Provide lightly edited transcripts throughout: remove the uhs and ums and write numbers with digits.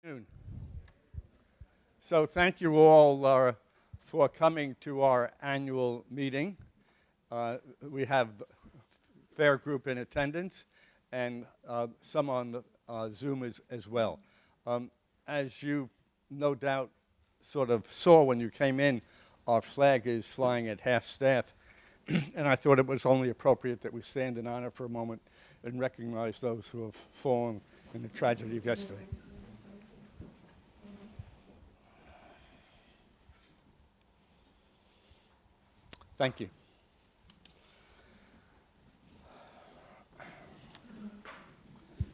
Noon. So thank you all for coming to our annual meeting. We have a fair group in attendance and some on the Zoom as well. As you no doubt sort of saw when you came in, our flag is flying at half staff. And I thought it was only appropriate that we stand in honor for a moment and recognize those who have fallen in the tragedy of yesterday. Thank you.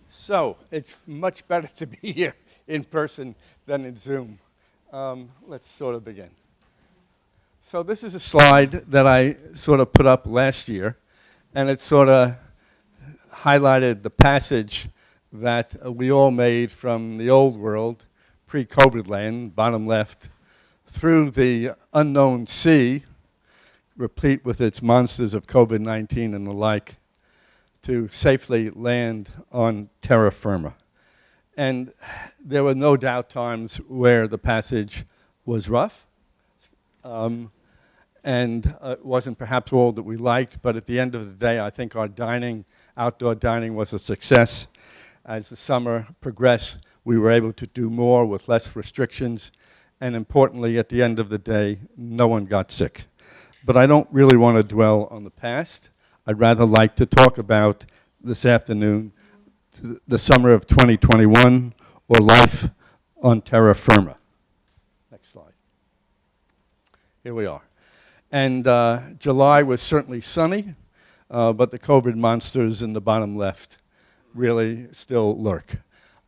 So it's much better to be here in person than in Zoom. Let's sort of begin. So this is a slide that I sort of put up last year, and it sort of highlighted the passage that we all made from the old world, pre-COVID land, bottom left, through the unknown sea, replete with its monsters of COVID-19 and the like, to safely land on terra firma. And there were no doubt times where the passage was rough, and it wasn't perhaps all that we liked, but at the end of the day, I think our outdoor dining was a success. As the summer progressed, we were able to do more with less restrictions, and importantly, at the end of the day, no one got sick. But I don't really want to dwell on the past. I'd rather like to talk about this afternoon the summer of 2021, or life on terra firma. Next slide. Here we are. And July was certainly sunny, but the COVID monsters in the bottom left really still lurk.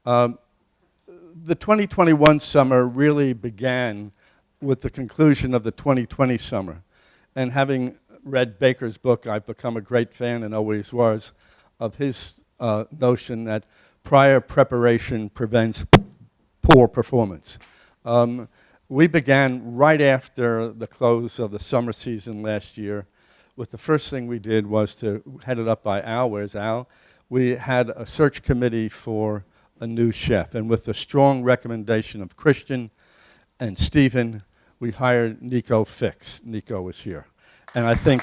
The 2021 summer really began with the conclusion of the 2020 summer. And having read Baker's book, I've become a great fan, and always was, of his notion that prior preparation prevents poor performance. We began right after the close of the summer season last year. With the first thing we did was to, headed up by Al, where's Al? We had a search committee for a new chef. And with the strong recommendation of Christian and Stephen, we hired Nico Fix. Nico is here. And I think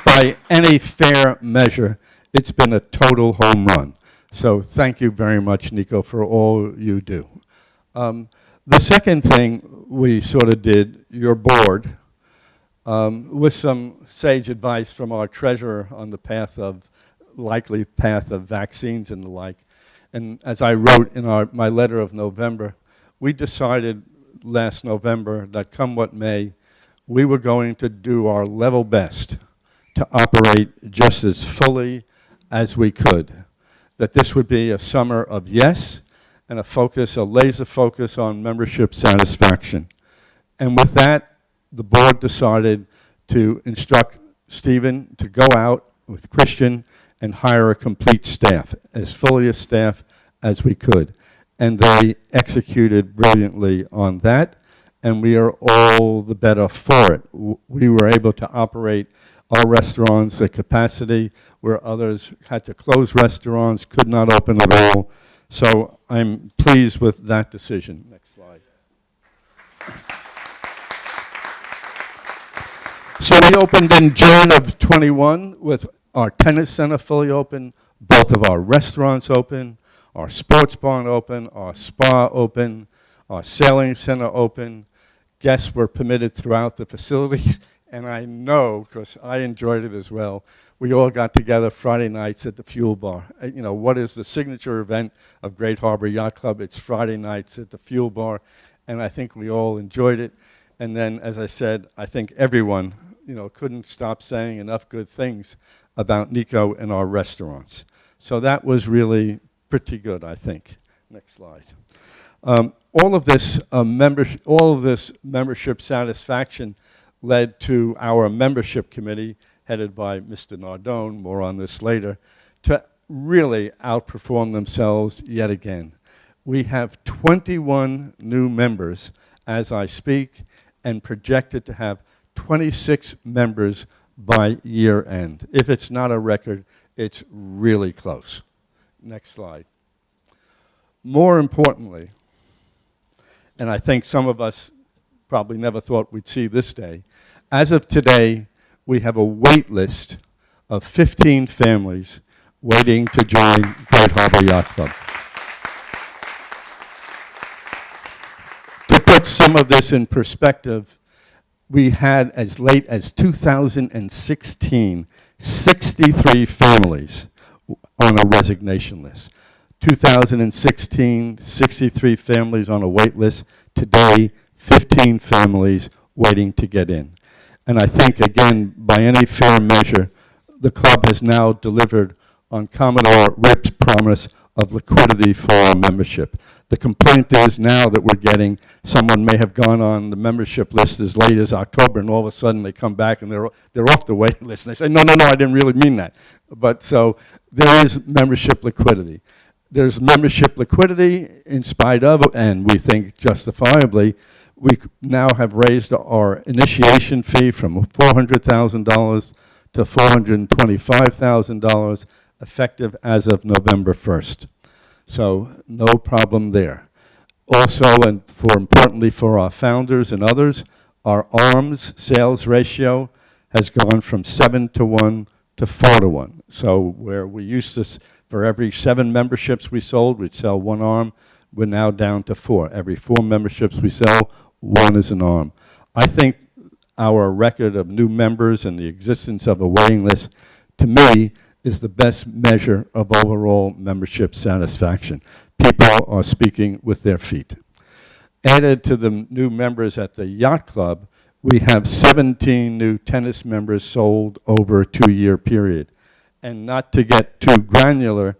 by any fair measure, it's been a total home run. So thank you very much, Nico, for all you do. The second thing we sort of did, your board, with some sage advice from our treasurer on the likely path of vaccines and the like, and as I wrote in my letter of November, we decided last November that come what may, we were going to do our level best to operate just as fully as we could. That this would be a summer of yes, and a laser focus on membership satisfaction. And with that, the board decided to instruct Stephen to go out with Christian and hire a complete staff, as fully a staff as we could. And they executed brilliantly on that, and we are all the better for it. We were able to operate our restaurants at capacity where others had to close restaurants, could not open at all. So I'm pleased with that decision. Next slide. So we opened in June of 21 with our tennis center fully open, both of our restaurants open, our sports barn open, our spa open, our sailing center open. Guests were permitted throughout the facilities. And I know, because I enjoyed it as well, we all got together Friday nights at the Fuel Bar. You know, what is the signature event of Great Harbor Yacht Club? It's Friday nights at the Fuel Bar, and I think we all enjoyed it. And then, as I said, I think everyone, couldn't stop saying enough good things about Nico and our restaurants. So that was really pretty good, I think. Next slide. All of this membership satisfaction led to our membership committee, headed by Mr. Nardone, more on this later, to really outperform themselves yet again. We have 21 new members as I speak, and projected to have 26 members by year end. If it's not a record, It's really close. Next slide. More importantly, and I think some of us probably never thought we'd see this day, as of today, we have a wait list of 15 families waiting to join Great Harbor Yacht Club. To put some of this in perspective, we had as late as 2016, 63 families on a resignation list. 2016, 63 families on a wait list. Today, 15 families waiting to get in. And I think, again, by any fair measure, the club has now delivered on Commodore Rip's promise of liquidity for our membership. The complaint is now that we're getting, someone may have gone on the membership list as late as October, and all of a sudden they come back and they're off the waiting list. And they say, no, I didn't really mean that. But so there is membership liquidity. There's membership liquidity in spite of, and we think justifiably, we now have raised our initiation fee from $400,000 to $425,000, effective as of November 1st. So no problem there. Also, and importantly for our founders and others, our ARMS sales ratio has gone from 7-to-1 to 4-to-1. So where we used to, for every 7 memberships we sold, we'd sell 1 ARM. We're now down to 4. Every 4 memberships we sell, 1 is an ARM. I think our record of new members and the existence of a waiting list, to me, is the best measure of overall membership satisfaction. People are speaking with their feet. Added to the new members at the Yacht Club, we have 17 new tennis members sold over a 2-year period. And not to get too granular,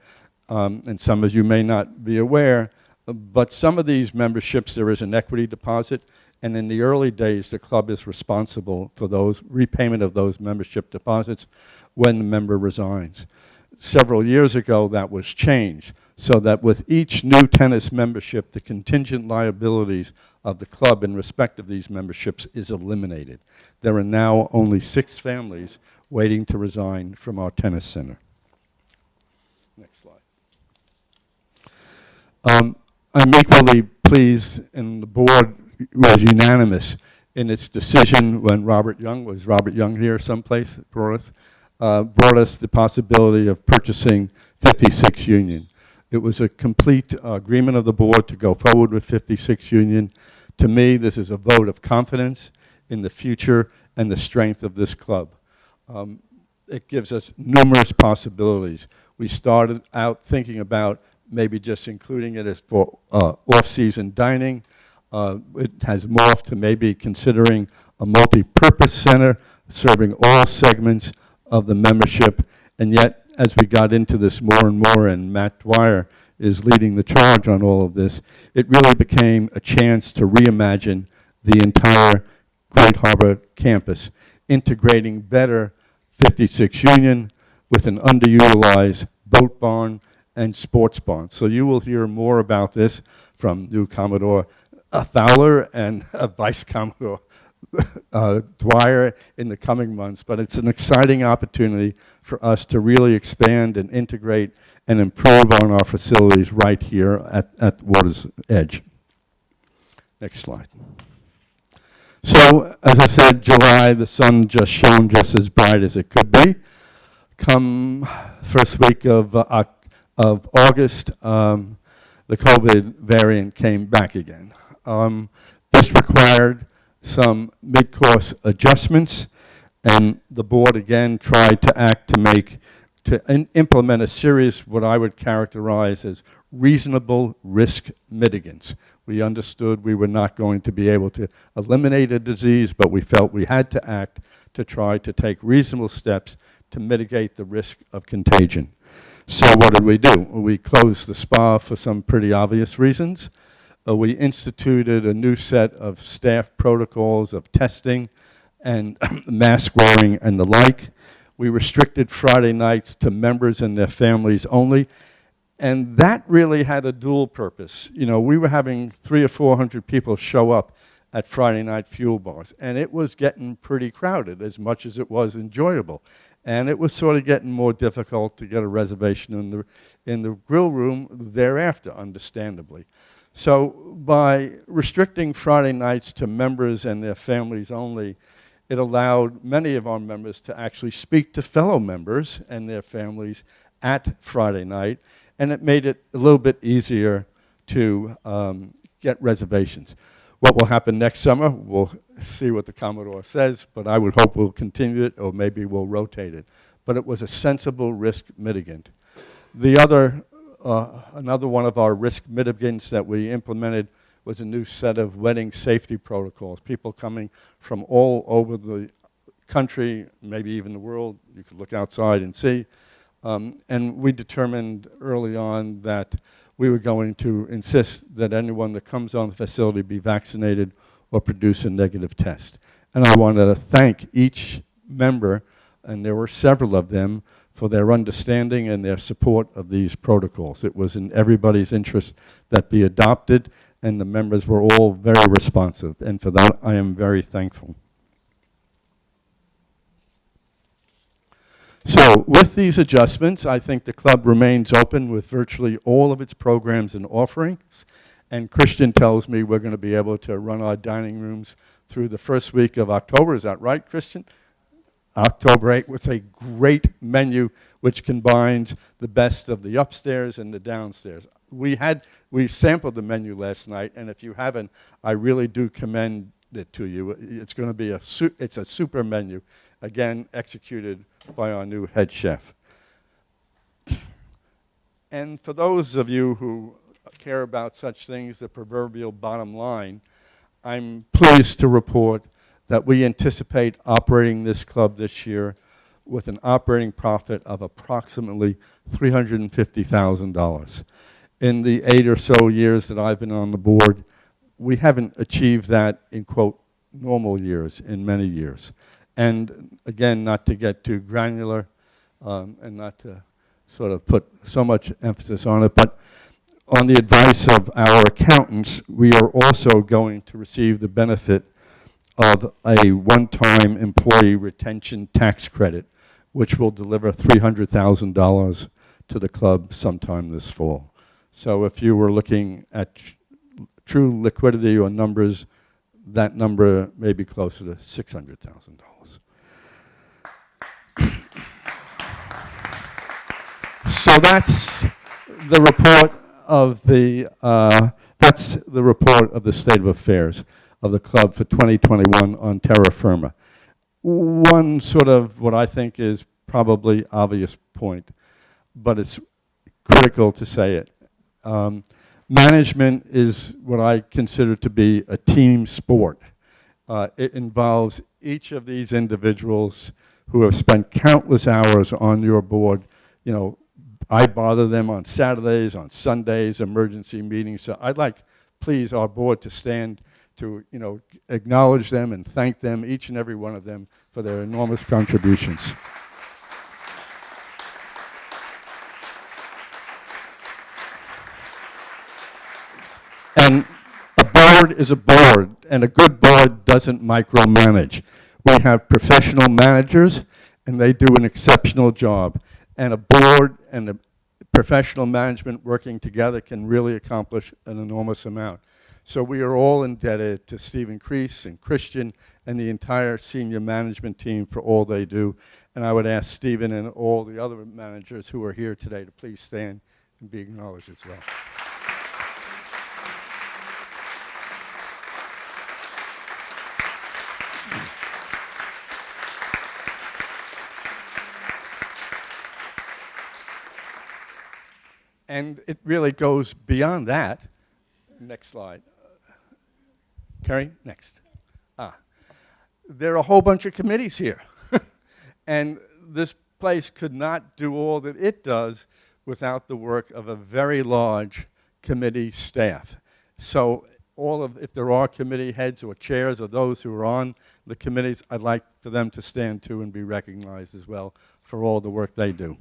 and some of you may not be aware, but some of these memberships, there is an equity deposit, and in the early days, the club is responsible for those repayment of those membership deposits when the member resigns. Several years ago, that was changed, so that with each new tennis membership, the contingent liabilities of the club in respect of these memberships is eliminated. There are now only 6 families waiting to resign from our tennis center. Next slide. I'm equally pleased, and the board was unanimous in its decision when Robert Young here someplace, brought us the possibility of purchasing 56 Union. It was a complete agreement of the board to go forward with 56 Union. To me, this is a vote of confidence in the future and the strength of this club. It gives us numerous possibilities. We started out thinking about maybe just including it as for off-season dining. It has morphed to maybe considering a multi-purpose center serving all segments of the membership. And yet, as we got into this more and more, and Matt Dwyer is leading the charge on all of this, it really became a chance to reimagine the entire Great Harbor campus, integrating better 56 Union with an underutilized boat barn and sports barn. So you will hear more about this from new Commodore Fowler and Vice Commodore Dwyer in the coming months, but it's an exciting opportunity for us to really expand and integrate and improve on our facilities right here at water's edge. Next slide. So, as I said, July, the sun just shone just as bright as it could be. Come first week of August, the COVID variant came back again. This required some mid-course adjustments, and the board again tried to implement a series what I would characterize as reasonable risk mitigants. We understood we were not going to be able to eliminate a disease, but we felt we had to act to try to take reasonable steps to mitigate the risk of contagion. So what did we do? We closed the spa for some pretty obvious reasons. We instituted a new set of staff protocols of testing and mask wearing and the like. We restricted Friday nights to members and their families only. And that really had a dual purpose. You know, we were having 300 or 400 people show up at Friday night fuel bars, and it was getting pretty crowded as much as it was enjoyable. And it was sort of getting more difficult to get a reservation in the grill room thereafter, understandably. So by restricting Friday nights to members and their families only, it allowed many of our members to actually speak to fellow members and their families at Friday night, and it made it a little bit easier to get reservations. What will happen next summer, we'll see what the Commodore says, but I would hope we'll continue it, or maybe we'll rotate it. But it was a sensible risk mitigant. The other, another one of our risk mitigants that we implemented was a new set of wedding safety protocols. People coming from all over the country, maybe even the world, you could look outside and see. And we determined early on that we were going to insist that anyone that comes on the facility be vaccinated or produce a negative test. And I wanted to thank each member, and there were several of them, for their understanding and their support of these protocols. It was in everybody's interest that be adopted, and the members were all very responsive, and for that I am very thankful. So with these adjustments, I think the club remains open with virtually all of its programs and offerings. And Christian tells me we're going to be able to run our dining rooms through the first week of October. Is that right, Christian? October 8th with a great menu which combines the best of the upstairs and the downstairs. We sampled the menu last night, and if you haven't, I really do commend it to you. It's going to be it's a super menu, again, executed by our new head chef. And for those of you who care about such things, the proverbial bottom line, I'm pleased to report that we anticipate operating this club this year with an operating profit of approximately $350,000. In the 8 or so years that I've been on the board, we haven't achieved that in, quote, normal years in many years. And again, not to get too granular and not to sort of put so much emphasis on it, but on the advice of our accountants, we are also going to receive the benefit of a one-time employee retention tax credit, which will deliver $300,000 to the club sometime this fall. So if you were looking at true liquidity or numbers, that number may be closer to $600,000. So that's the report of the state of affairs of the club for 2021 on terra firma. One sort of what I think is probably obvious point, but it's critical to say it. Management is what I consider to be a team sport. It involves each of these individuals who have spent countless hours on your board. You know, I bother them on Saturdays, on Sundays, emergency meetings. So I'd like, please, our board to stand to, you know, acknowledge them and thank them, each and every one of them, for their enormous contributions. And a board is a board, and a good board doesn't micromanage. We have professional managers, and they do an exceptional job. And a board and a professional management working together can really accomplish an enormous amount. So we are all indebted to Stephen Crease and Christian and the entire senior management team for all they do. And I would ask Stephen and all the other managers who are here today to please stand and be acknowledged as well. And it really goes beyond that. Next slide. Kerry, next. There are a whole bunch of committees here. And this place could not do all that it does without the work of a very large committee staff. So if there are committee heads or chairs or those who are on the committees, I'd like for them to stand too and be recognized as well for all the work they do.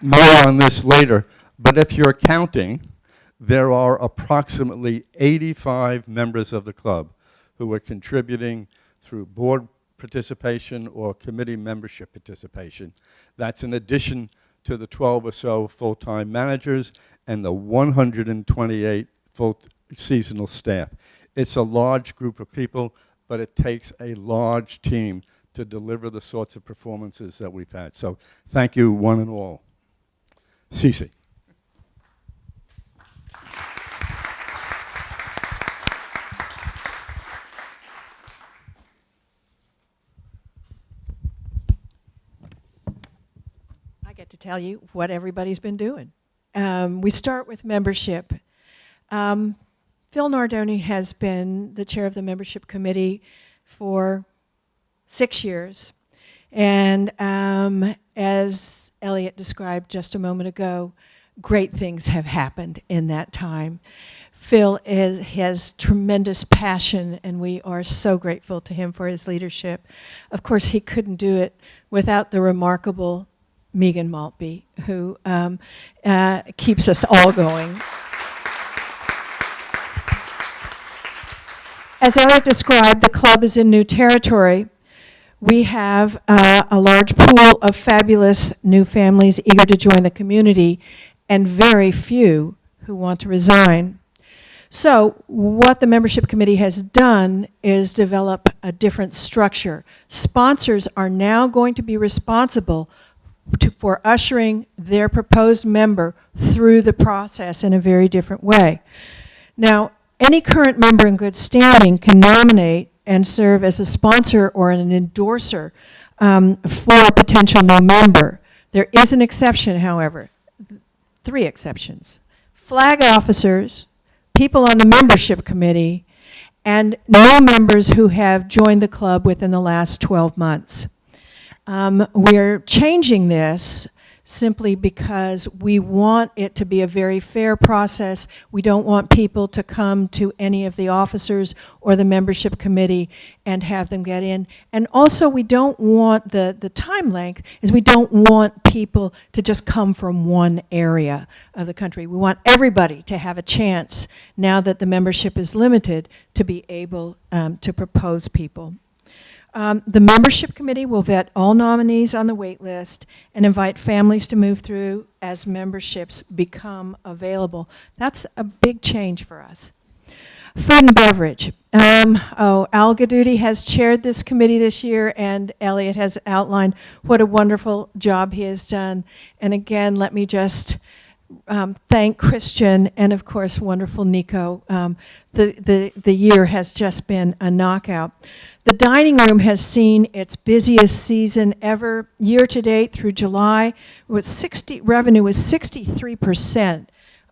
More on this later, but if you're counting, there are approximately 85 members of the club who are contributing through board participation or committee membership participation. That's in addition to the 12 or so full-time managers and the 128 full seasonal staff. It's a large group of people, but it takes a large team to deliver the sorts of performances that we've had. So thank you, one and all. Cece. I get to tell you what everybody's been doing. We start with membership. Phil Nardoni has been the chair of the membership committee for 6 years. And as Elliot described just a moment ago, great things have happened in that time. Phil has tremendous passion, and we are so grateful to him for his leadership. Of course, he couldn't do it without the remarkable Megan Maltby, who keeps us all going. As Elliot described, the club is in new territory. We have a large pool of fabulous new families eager to join the community, and very few who want to resign. So what the membership committee has done is develop a different structure. Sponsors are now going to be responsible for ushering their proposed member through the process in a very different way. Now, any current member in good standing can nominate and serve as a sponsor or an endorser for a potential new member. There is an exception, however, 3 exceptions. Flag officers, people on the membership committee, and new members who have joined the club within the last 12 months. We're changing this simply because we want it to be a very fair process. We don't want people to come to any of the officers or the membership committee and have them get in. And also we don't want the time length is we don't want people to just come from one area of the country. We want everybody to have a chance, now that the membership is limited, to be able to propose people. The membership committee will vet all nominees on the wait list and invite families to move through as memberships become available. That's a big change for us. Food and beverage. Al Gaduti has chaired this committee this year, and Elliot has outlined what a wonderful job he has done. And again, let me just thank Christian and, of course, wonderful Nico. The year has just been a knockout. The dining room has seen its busiest season ever. Year to date through July, revenue was 63%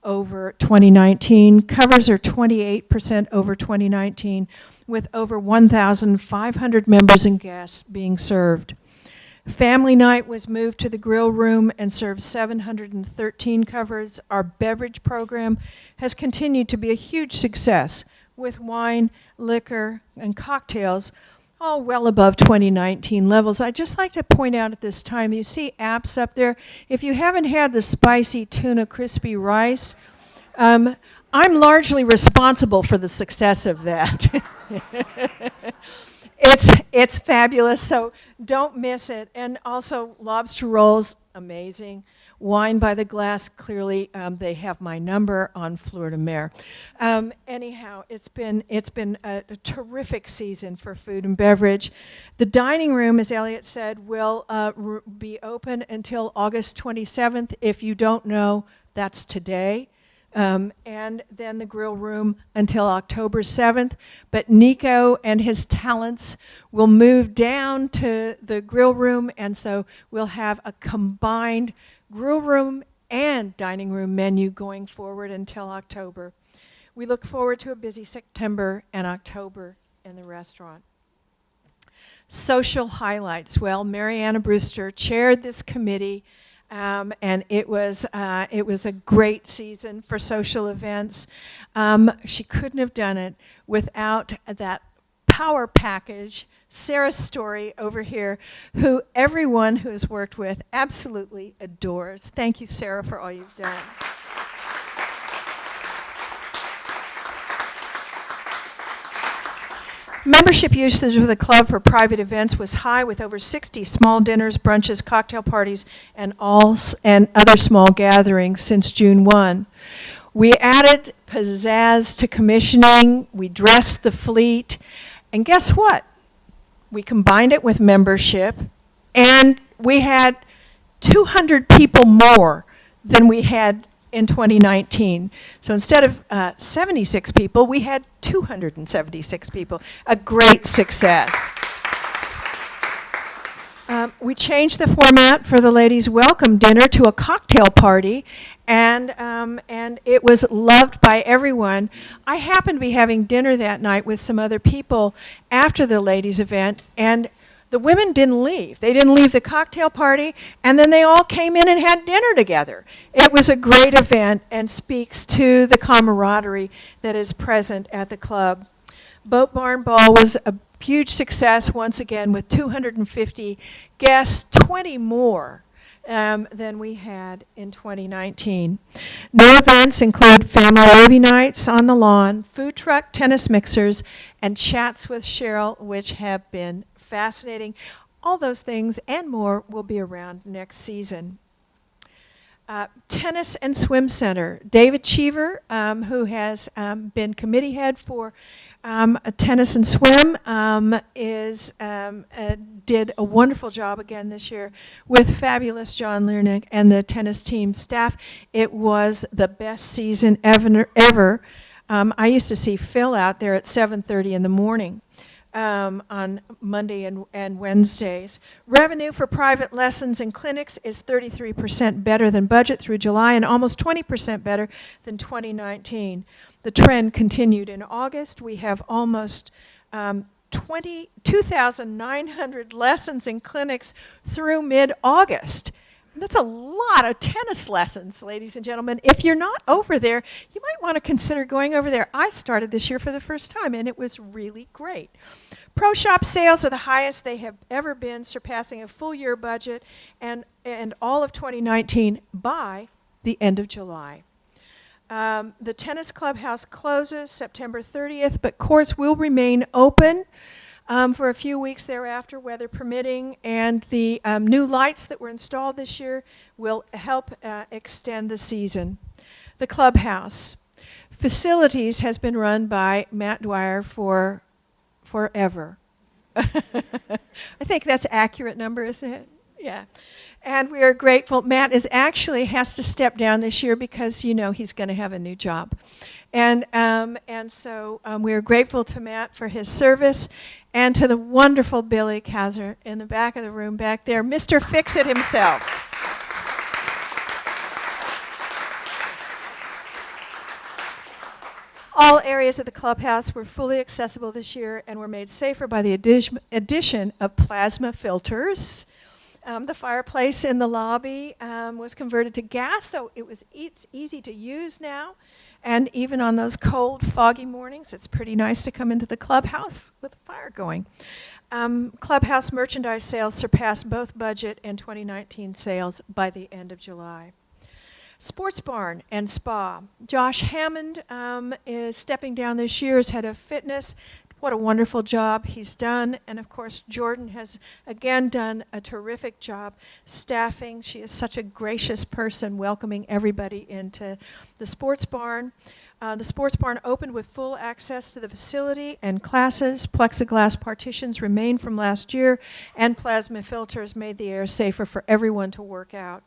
over 2019. Covers are 28% over 2019, with over 1,500 members and guests being served. Family night was moved to the grill room and served 713 covers. Our beverage program has continued to be a huge success, with wine, liquor, and cocktails all well above 2019 levels. I'd just like to point out at this time, you see apps up there. If you haven't had the spicy tuna crispy rice, I'm largely responsible for the success of that. It's fabulous, so don't miss it. And also lobster rolls, amazing. Wine by the glass, clearly they have my number on Fleur de Mer. Anyhow, it's been a terrific season for food and beverage. The dining room, as Elliot said, will be open until August 27th. If you don't know, that's today. And then the grill room until October 7th. But Nico and his talents will move down to the grill room, and so we'll have a combined grill room and dining room menu going forward until October. We look forward to a busy September and October in the restaurant. Social highlights. Well, Mariana Brewster chaired this committee, and it was a great season for social events. She couldn't have done it without that power package, Sarah Story over here, who everyone who has worked with absolutely adores. Thank you, Sarah, for all you've done. Membership usage of the club for private events was high, with over 60 small dinners, brunches, cocktail parties, and other small gatherings since June 1. We added pizzazz to commissioning. We dressed the fleet. And guess what? We combined it with membership, and we had 200 people more than we had in 2019. So instead of 76 people, we had 276 people. A great success. We changed the format for the ladies' welcome dinner to a cocktail party, and it was loved by everyone. I happened to be having dinner that night with some other people after the ladies' event, and the women didn't leave. They didn't leave the cocktail party, and then they all came in and had dinner together. It was a great event and speaks to the camaraderie that is present at the club. Boat Barn Ball was a huge success once again, with 250 guests, 20 more than we had in 2019. No events include family movie nights on the lawn, food truck, tennis mixers, and chats with Cheryl, which have been fascinating. All those things and more will be around next season. Tennis and Swim Center. David Cheever, who has been committee head for tennis and swim, did a wonderful job again this year with fabulous John Liernick and the tennis team staff. It was the best season ever. I used to see Phil out there at 7:30 in the morning. On Monday and Wednesdays. Revenue for private lessons and clinics is 33% better than budget through July, and almost 20% better than 2019. The trend continued in August. We have almost 2,900 lessons and clinics through mid-August. That's a lot of tennis lessons, ladies and gentlemen. If you're not over there, you might want to consider going over there. I started this year for the first time, and it was really great. Pro shop sales are the highest they have ever been, surpassing a full year budget and all of 2019 by the end of July. The tennis clubhouse closes September 30th, but courts will remain open for a few weeks thereafter, weather permitting, and the new lights that were installed this year will help extend the season. The clubhouse. Facilities has been run by Matt Dwyer for forever. I think that's an accurate number, isn't it? Yeah. And we are grateful. Matt has to step down this year because, he's going to have a new job. And so we are grateful to Matt for his service, and to the wonderful Billy Kaiser in the back of the room back there, Mr. Fix-It himself. All areas of the clubhouse were fully accessible this year and were made safer by the addition of plasma filters. The fireplace in the lobby was converted to gas, so it's easy to use now. And even on those cold, foggy mornings, it's pretty nice to come into the clubhouse with a fire going. Clubhouse merchandise sales surpassed both budget and 2019 sales by the end of July. Sports Barn and Spa. Josh Hammond is stepping down this year as head of fitness. What a wonderful job he's done. And of course, Jordan has again done a terrific job staffing. She is such a gracious person, welcoming everybody into the Sports Barn. The Sports Barn opened with full access to the facility and classes. Plexiglass partitions remain from last year, and plasma filters made the air safer for everyone to work out.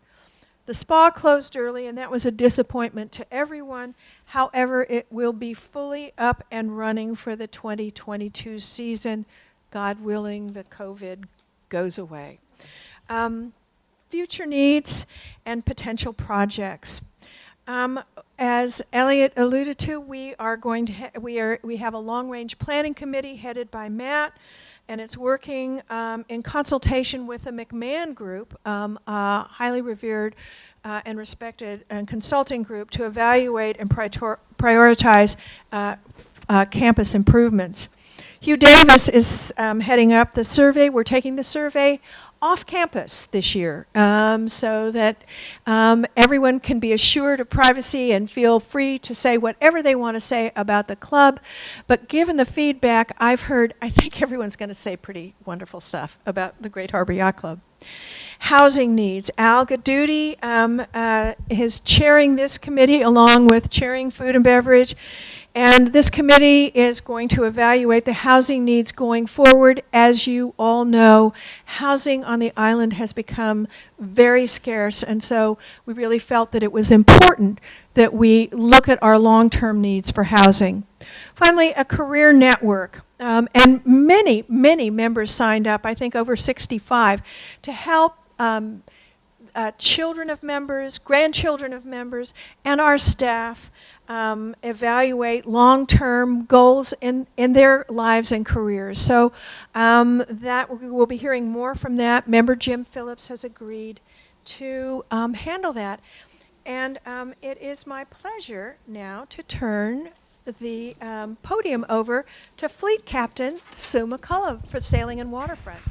The spa closed early, and that was a disappointment to everyone. However, it will be fully up and running for the 2022 season. God willing, the COVID goes away. Future needs and potential projects. As Elliot alluded to, we have a long-range planning committee headed by Matt, and it's working in consultation with the McMahon Group, a highly revered and respected consulting group, to evaluate and prioritize campus improvements. Hugh Davis is heading up the survey. We're taking the survey off campus this year so that everyone can be assured of privacy and feel free to say whatever they want to say about the club. But given the feedback I've heard, I think everyone's going to say pretty wonderful stuff about the Great Harbor Yacht Club. Housing needs. Al Gaduti is chairing this committee along with chairing food and beverage. And this committee is going to evaluate the housing needs going forward. As you all know, housing on the island has become very scarce, and so we really felt that it was important that we look at our long-term needs for housing. Finally, a career network. And many, many members signed up, I think over 65, to help children of members, grandchildren of members, and our staff evaluate long-term goals in their lives and careers. So that we will be hearing more from that. Member Jim Phillips has agreed to handle that. And it is my pleasure now to turn the podium over to Fleet Captain Sue McCullough for Sailing and Waterfront.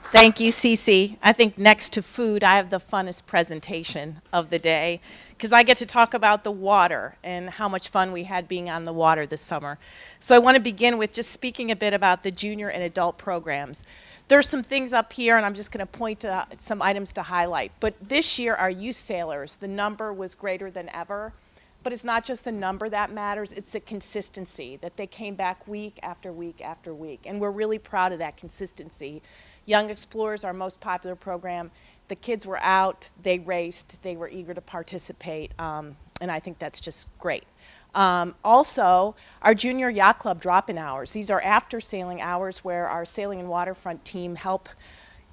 Thank you, Cece. I think next to food, I have the funnest presentation of the day because I get to talk about the water and how much fun we had being on the water this summer. So I want to begin with just speaking a bit about the junior and adult programs. There's some things up here, and I'm just going to point to some items to highlight. But this year, our youth sailors, the number was greater than ever. But it's not just the number that matters, it's the consistency, that they came back week after week after week. And we're really proud of that consistency. Young Explorers, our most popular program, the kids were out, they raced, they were eager to participate, and I think that's just great. Also, our Junior Yacht Club drop-in hours. These are after sailing hours where our Sailing and Waterfront team help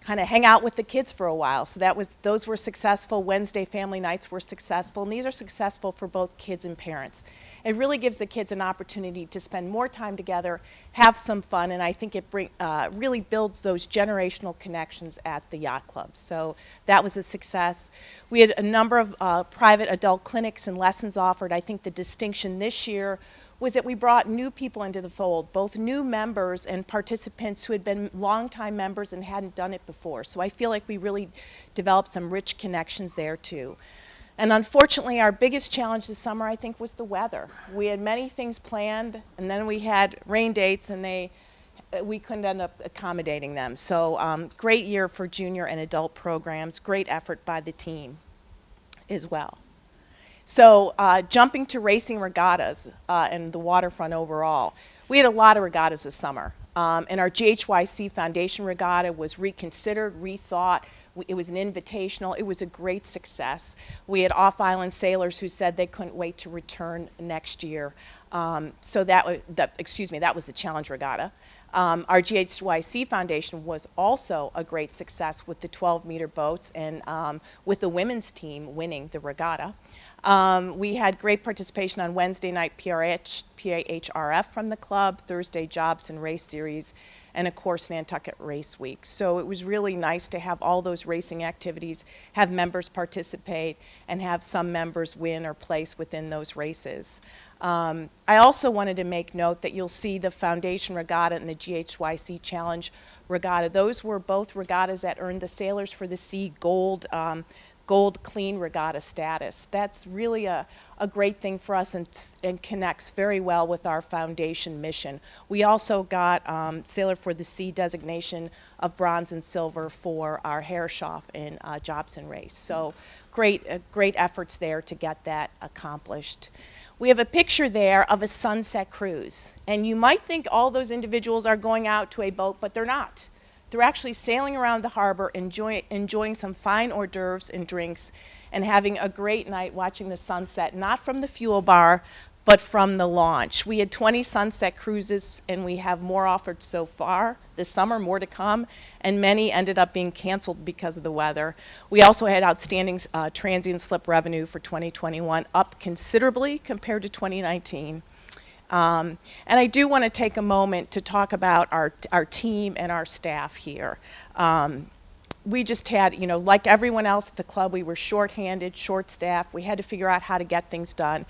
kind of hang out with the kids for a while. So those were successful. Wednesday family nights were successful, and these are successful for both kids and parents. It really gives the kids an opportunity to spend more time together, have some fun, and I think it really builds those generational connections at the yacht club. So that was a success. We had a number of private adult clinics and lessons offered. I think the distinction this year was that we brought new people into the fold, both new members and participants who had been longtime members and hadn't done it before. So I feel like we really developed some rich connections there too. And unfortunately, our biggest challenge this summer, I think, was the weather. We had many things planned, and then we had rain dates, and we couldn't end up accommodating them. So great year for junior and adult programs, great effort by the team as well. So jumping to racing regattas and the waterfront overall, we had a lot of regattas this summer. And our GHYC Foundation regatta was reconsidered, rethought. It was an invitational. It was a great success. We had off-island sailors who said they couldn't wait to return next year. So that was the challenge regatta. Our GHYC Foundation was also a great success with the 12-meter boats and with the women's team winning the regatta. We had great participation on Wednesday night PAHRF from the club, Thursday Jobs and Race Series, and of course Nantucket Race Week. So it was really nice to have all those racing activities, have members participate, and have some members win or place within those races. I also wanted to make note that you'll see the Foundation Regatta and the GHYC Challenge Regatta. Those were both regattas that earned the Sailors for the Sea Gold Clean Regatta status. That's really a great thing for us and connects very well with our foundation mission. We also got Sailor for the Sea designation of bronze and silver for our Herreshoff and Jobson race. So great efforts there to get that accomplished. We have a picture there of a sunset cruise. And you might think all those individuals are going out to a boat, but they're not. They're actually sailing around the harbor, enjoying some fine hors d'oeuvres and drinks, and having a great night watching the sunset, not from the fuel bar, but from the launch. We had 20 sunset cruises, and we have more offered so far this summer, more to come, and many ended up being canceled because of the weather. We also had outstanding transient slip revenue for 2021, up considerably compared to 2019. And I do want to take a moment to talk about our team and our staff here. We just had, like everyone else at the club, we were short-handed, short-staffed. We had to figure out how to get things done.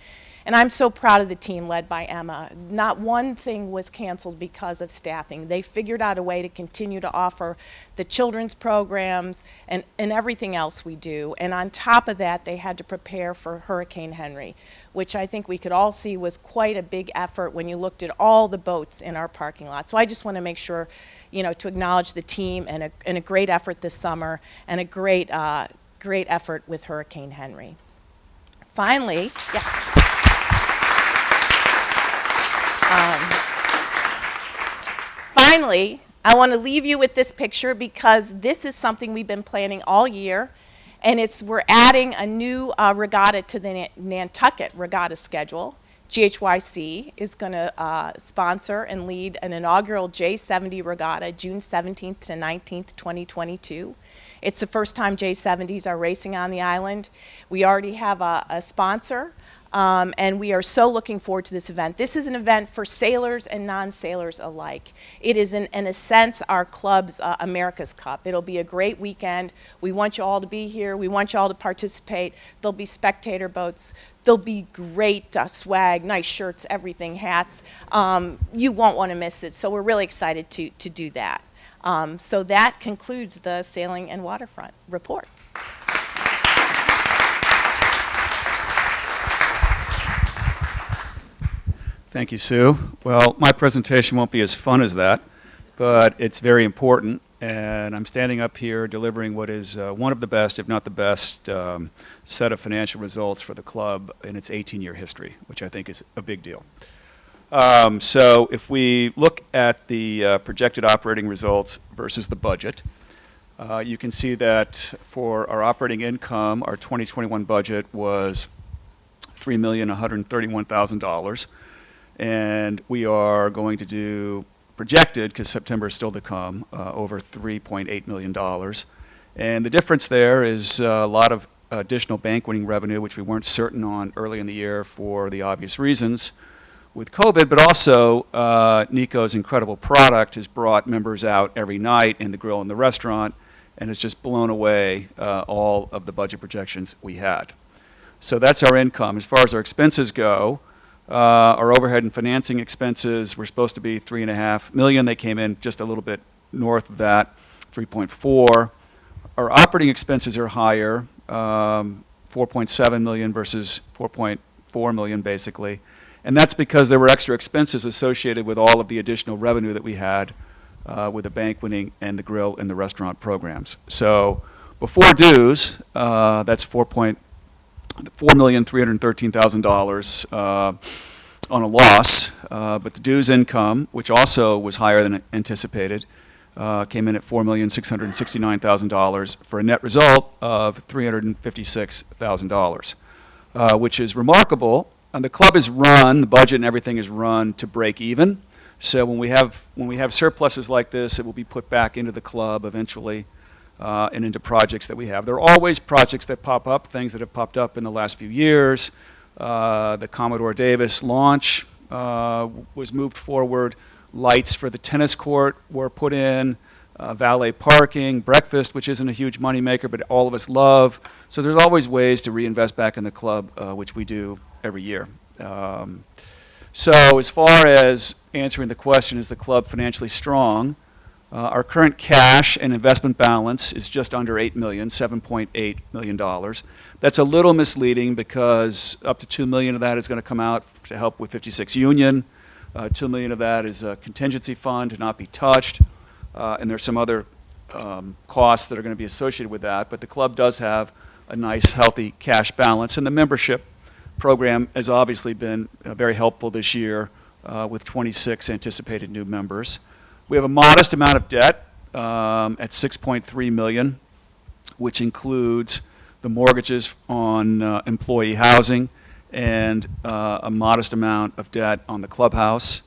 And I'm so proud of the team led by Emma. Not one thing was canceled because of staffing. They figured out a way to continue to offer the children's programs and everything else we do. And on top of that, they had to prepare for Hurricane Henry, which I think we could all see was quite a big effort when you looked at all the boats in our parking lot. So I just want to make sure, to acknowledge the team and a great effort this summer and a great effort with Hurricane Henry. Finally, yes. Finally, I want to leave you with this picture because this is something we've been planning all year, and we're adding a new regatta to the Nantucket regatta schedule. GHYC is going to sponsor and lead an inaugural J70 regatta June 17th to 19th, 2022. It's the first time J70s are racing on the island. We already have a sponsor, and we are so looking forward to this event. This is an event for sailors and non-sailors alike. It is, in a sense, our club's America's Cup. It'll be a great weekend. We want you all to be here. We want you all to participate. There'll be spectator boats. There'll be great swag, nice shirts, everything, hats. You won't want to miss it, so we're really excited to do that. So that concludes the Sailing and Waterfront report. Thank you, Sue. Well, my presentation won't be as fun as that, but it's very important, and I'm standing up here delivering what is one of the best, if not the best, set of financial results for the club in its 18-year history, which I think is a big deal. So if we look at the projected operating results versus the budget, you can see that for our operating income, our 2021 budget was $3,131,000. And we are going to do projected, because September is still to come, over $3.8 million. And the difference there is a lot of additional banqueting revenue, which we weren't certain on early in the year for the obvious reasons with COVID, but also Nico's incredible product has brought members out every night in the grill and the restaurant, and it's just blown away all of the budget projections we had. So that's our income. As far as our expenses go, our overhead and financing expenses were supposed to be $3.5 million. They came in just a little bit north of that, 3.4. Our operating expenses are higher, 4.7 million versus 4.4 million basically. And that's because there were extra expenses associated with all of the additional revenue that we had with the banqueting and the grill and the restaurant programs. So before dues, that's $4,313,000 on a loss, but the dues income, which also was higher than anticipated, came in at $4,669,000 for a net result of $356,000, which is remarkable. And the club is run, the budget and everything is run to break even. So when we have surpluses like this, it will be put back into the club eventually. And into projects that we have. There are always projects that pop up, things that have popped up in the last few years. The Commodore Davis launch was moved forward. Lights for the tennis court were put in. Valet parking, breakfast, which isn't a huge moneymaker, but all of us love. So there's always ways to reinvest back in the club, which we do every year. So as far as answering the question, is the club financially strong? Our current cash and investment balance is just under $8 million, $7.8 million. That's a little misleading because up to $2 million of that is going to come out to help with 56 Union. $2 million of that is a contingency fund to not be touched. And there's some other costs that are going to be associated with that. But the club does have a nice, healthy cash balance. And the membership program has obviously been very helpful this year with 26 anticipated new members. We have a modest amount of debt at $6.3 million, which includes the mortgages on employee housing and a modest amount of debt on the clubhouse.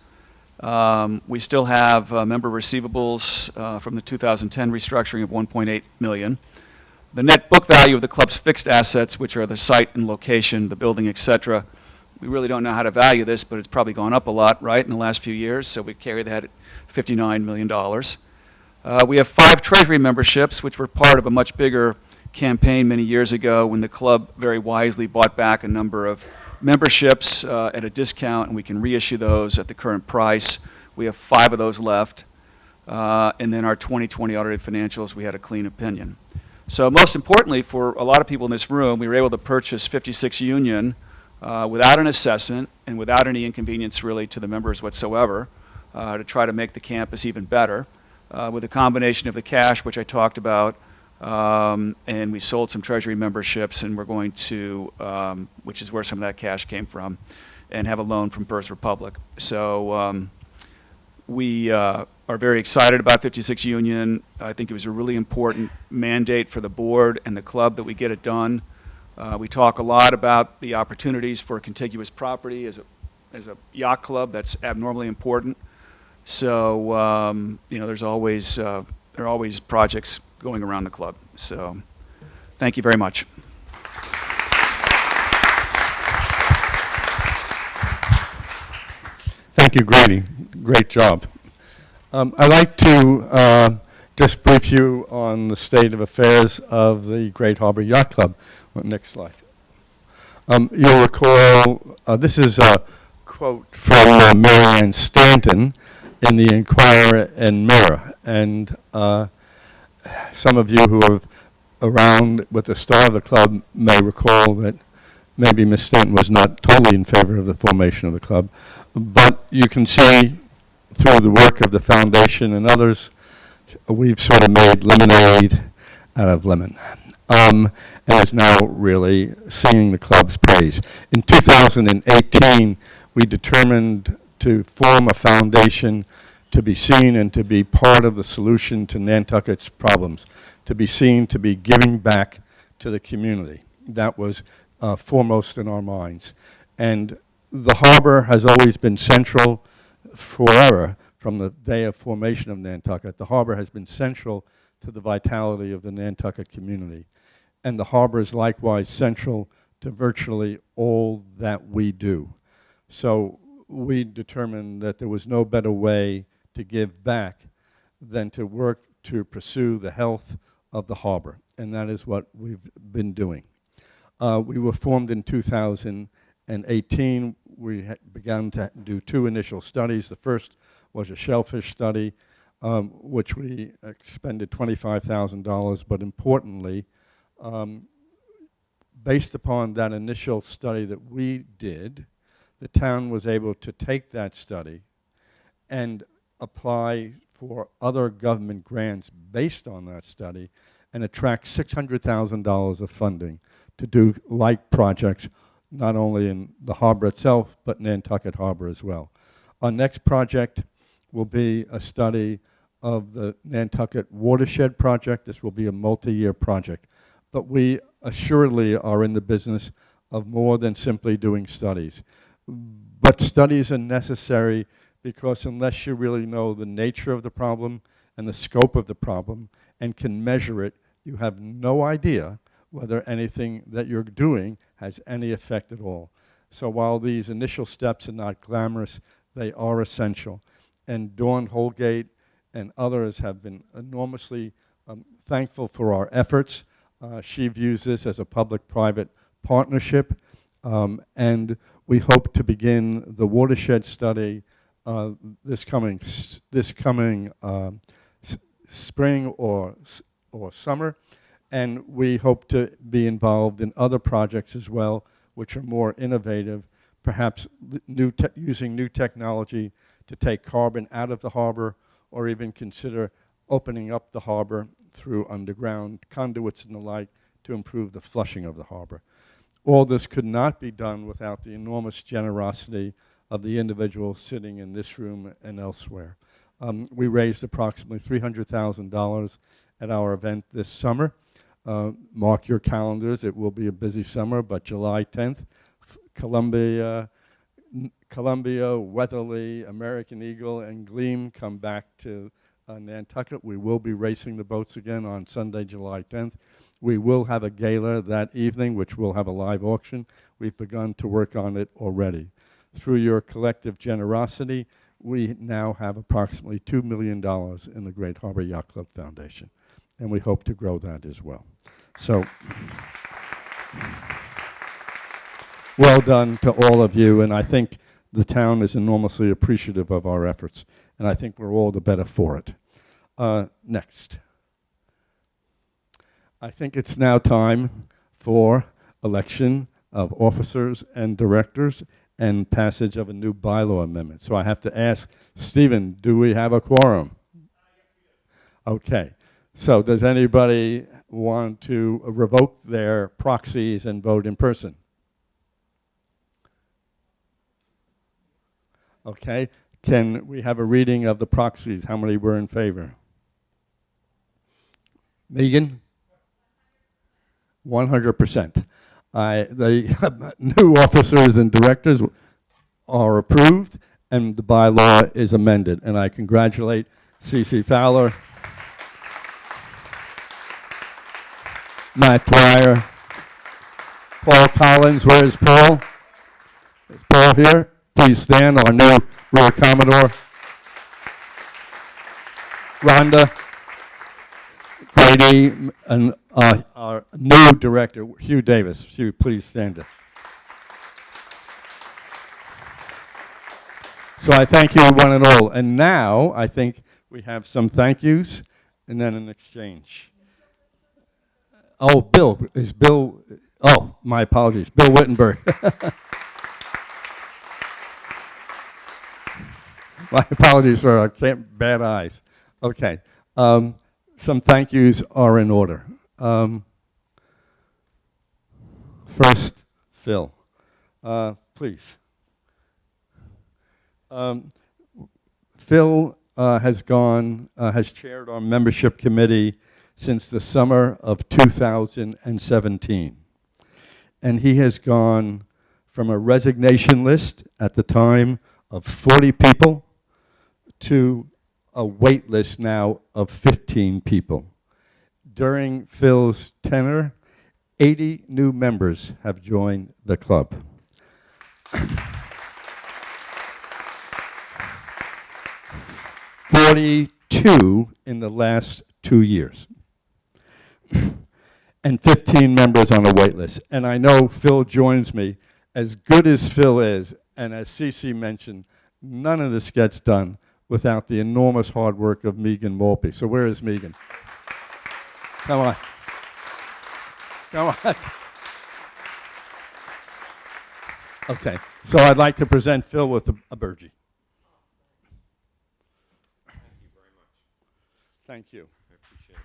We still have member receivables from the 2010 restructuring of $1.8 million. The net book value of the club's fixed assets, which are the site and location, the building, et cetera, we really don't know how to value this, but it's probably gone up a lot, right, in the last few years, so we carry that at $59 million. We have 5 treasury memberships, which were part of a much bigger campaign many years ago when the club very wisely bought back a number of memberships at a discount, and we can reissue those at the current price. We have 5 of those left. And then our 2020 audited financials, we had a clean opinion. So most importantly, for a lot of people in this room, we were able to purchase 56 Union without an assessment and without any inconvenience really to the members whatsoever, to try to make the campus even better with a combination of the cash, which I talked about, and we sold some treasury memberships, and we're going to, which is where some of that cash came from, and have a loan from First Republic. So we are very excited about 56 Union. I think it was a really important mandate for the board and the club that we get it done. We talk a lot about the opportunities for contiguous property as a yacht club. That's abnormally important. So you know, there are always projects going around the club. So thank you very much. Thank you, Grady. Great job. I'd like to just brief you on the state of affairs of the Great Harbor Yacht Club. Next slide. You'll recall, this is a quote from Mary Ann Stanton in the Inquirer and Mirror. And some of you who are around with the start of the club may recall that maybe Ms. Stanton was not totally in favor of the formation of the club. But you can see through the work of the foundation and others, we've sort of made lemonade out of lemon. And is now really singing the club's praise. In 2018, we determined to form a foundation to be seen and to be part of the solution to Nantucket's problems, to be seen to be giving back to the community. That was foremost in our minds. And the harbor has always been central forever from the day of formation of Nantucket. The harbor has been central to the vitality of the Nantucket community. And the harbor is likewise central to virtually all that we do. So we determined that there was no better way to give back than to work to pursue the health of the harbor. And that is what we've been doing. We were formed in 2018. We began to do 2 initial studies. The first was a shellfish study, which we expended $25,000, but importantly, based upon that initial study that we did, the town was able to take that study and apply for other government grants based on that study and attract $600,000 of funding to do like projects, not only in the harbor itself, but Nantucket Harbor as well. Our next project will be a study of the Nantucket Watershed Project. This will be a multi-year project. But we assuredly are in the business of more than simply doing studies. But studies are necessary because unless you really know the nature of the problem and the scope of the problem and can measure it, you have no idea whether anything that you're doing has any effect at all. So while these initial steps are not glamorous, they are essential. And Dawn Holgate and others have been enormously thankful for our efforts. She views this as a public-private partnership, and we hope to begin the watershed study this coming spring or summer, and we hope to be involved in other projects as well, which are more innovative, perhaps using new technology to take carbon out of the harbor, or even consider opening up the harbor through underground conduits and the like to improve the flushing of the harbor. All this could not be done without the enormous generosity of the individuals sitting in this room and elsewhere. We raised approximately $300,000 at our event this summer. Mark your calendars, it will be a busy summer, but July 10th, Columbia, Weatherly, American Eagle, and Gleam come back to Nantucket. We will be racing the boats again on Sunday, July 10th. We will have a gala that evening, which will have a live auction. We've begun to work on it already. Through your collective generosity, we now have approximately $2 million in the Great Harbor Yacht Club Foundation, and we hope to grow that as well. So well done to all of you, and I think the town is enormously appreciative of our efforts, and I think we're all the better for it. Next. I think it's now time for election of officers and directors and passage of a new bylaw amendment. So I have to ask, Stephen, do we have a quorum? Okay. So does anybody want to revoke their proxies and vote in person? Okay. Can we have a reading of the proxies? How many were in favor? Megan? 100%. The new officers and directors are approved, and the bylaw is amended. And I congratulate C.C. Fowler, Matt Dwyer, Paul Collins. Where is Paul? Is Paul here? Please stand, our new Rear Commodore. Rhonda, Grady, and our new director, Hugh Davis. Hugh, please stand up. So I thank you one and all. And now I think we have some thank yous and then an exchange. Oh, Bill, oh, my apologies, Bill Wittenberg. My apologies for bad eyes. Okay. Some thank yous are in order. First, Phil, please. Phil has chaired our membership committee since the summer of 2017. And he has gone from a resignation list at the time of 40 people to a wait list now of 15 people. During Phil's tenure, 80 new members have joined the club. 42 in the last 2 years. And 15 members on a wait list. And I know Phil joins me. As good as Phil is, and as Cece mentioned, none of this gets done without the enormous hard work of Megan Malpe. So where is Megan? Come on. Come on. Okay, so I'd like to present Phil with a Burgee. Thank you very much. Thank you. I appreciate it.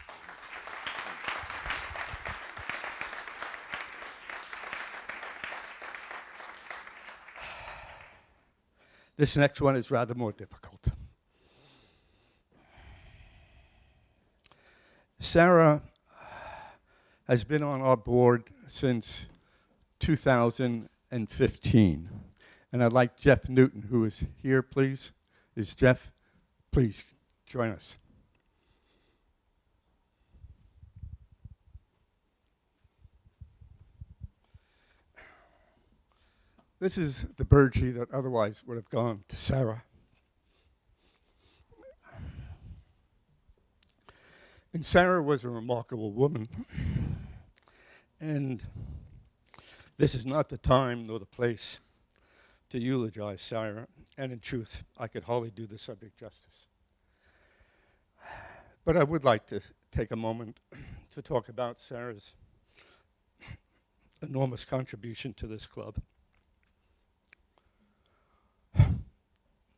This next one is rather more difficult. Sarah has been on our board since 2015. And I'd like Jeff Newton, who is here, please. Is Jeff? Please join us. This is the Burgee that otherwise would have gone to Sarah. And Sarah was a remarkable woman. And this is not the time nor the place to eulogize Sarah. And in truth, I could hardly do the subject justice. But I would like to take a moment to talk about Sarah's enormous contribution to this club.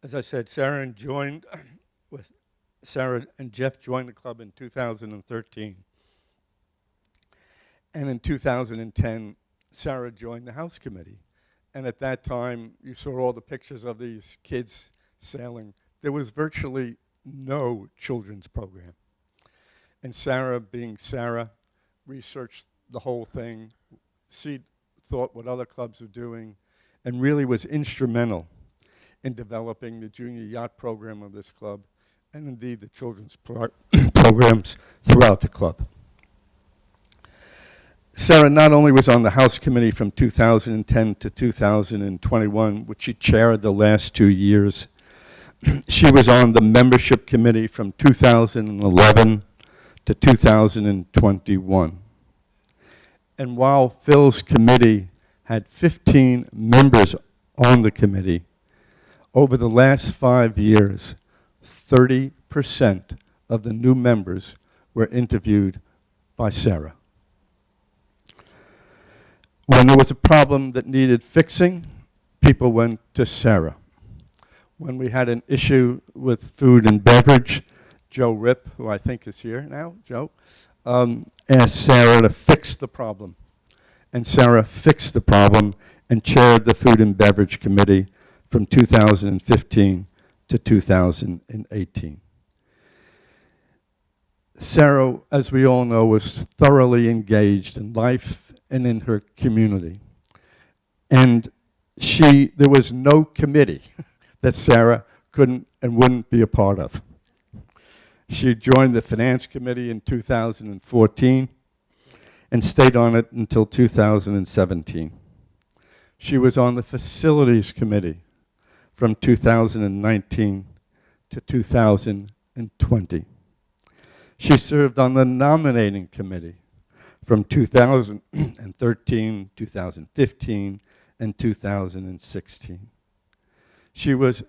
As I said, Sarah and Jeff joined the club in 2013. And in 2010, Sarah joined the House Committee. And at that time, you saw all the pictures of these kids sailing. There was virtually no children's program. And Sarah, being Sarah, researched the whole thing, thought what other clubs were doing, and really was instrumental in developing the junior yacht program of this club, and indeed the children's programs throughout the club. Sarah not only was on the House Committee from 2010 to 2021, which she chaired the last 2 years, she was on the membership committee from 2011 to 2021. And while Phil's committee had 15 members on the committee. Over the last 5 years, 30% of the new members were interviewed by Sarah. When there was a problem that needed fixing, people went to Sarah. When we had an issue with food and beverage, Joe Ripp, who I think is here now, Joe, asked Sarah to fix the problem. And Sarah fixed the problem and chaired the Food and Beverage Committee from 2015 to 2018. Sarah, as we all know, was thoroughly engaged in life and in her community. And there was no committee that Sarah couldn't and wouldn't be a part of. She joined the Finance Committee in 2014 and stayed on it until 2017. She was on the Facilities Committee from 2019 to 2020. She served on the Nominating Committee from 2013, 2015, and 2016. She was,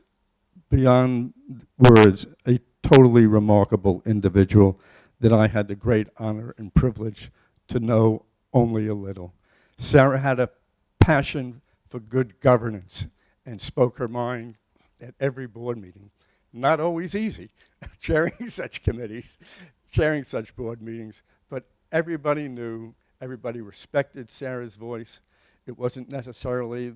beyond words, a totally remarkable individual that I had the great honor and privilege to know only a little. Sarah had a passion for good governance and spoke her mind at every board meeting. Not always easy, chairing such committees, chairing such board meetings, but everybody knew, everybody respected Sarah's voice. It wasn't necessarily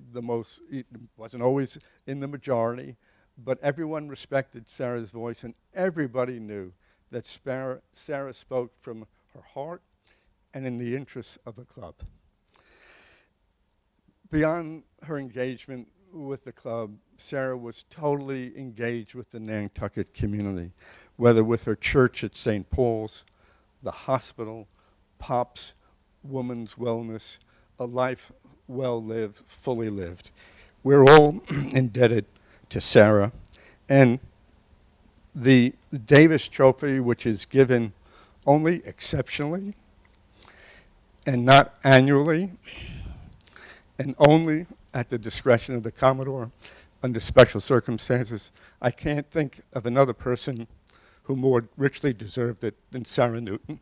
it wasn't always in the majority, but everyone respected Sarah's voice, and everybody knew that Sarah spoke from her heart and in the interests of the club. Beyond her engagement with the club, Sarah was totally engaged with the Nantucket community, whether with her church at St. Paul's, the hospital, POPs, Women's Wellness, a life well lived, fully lived. We're all indebted to Sarah. And the Davis Trophy, which is given only exceptionally and not annually, and only at the discretion of the Commodore under special circumstances, I can't think of another person who more richly deserved it than Sarah Newton.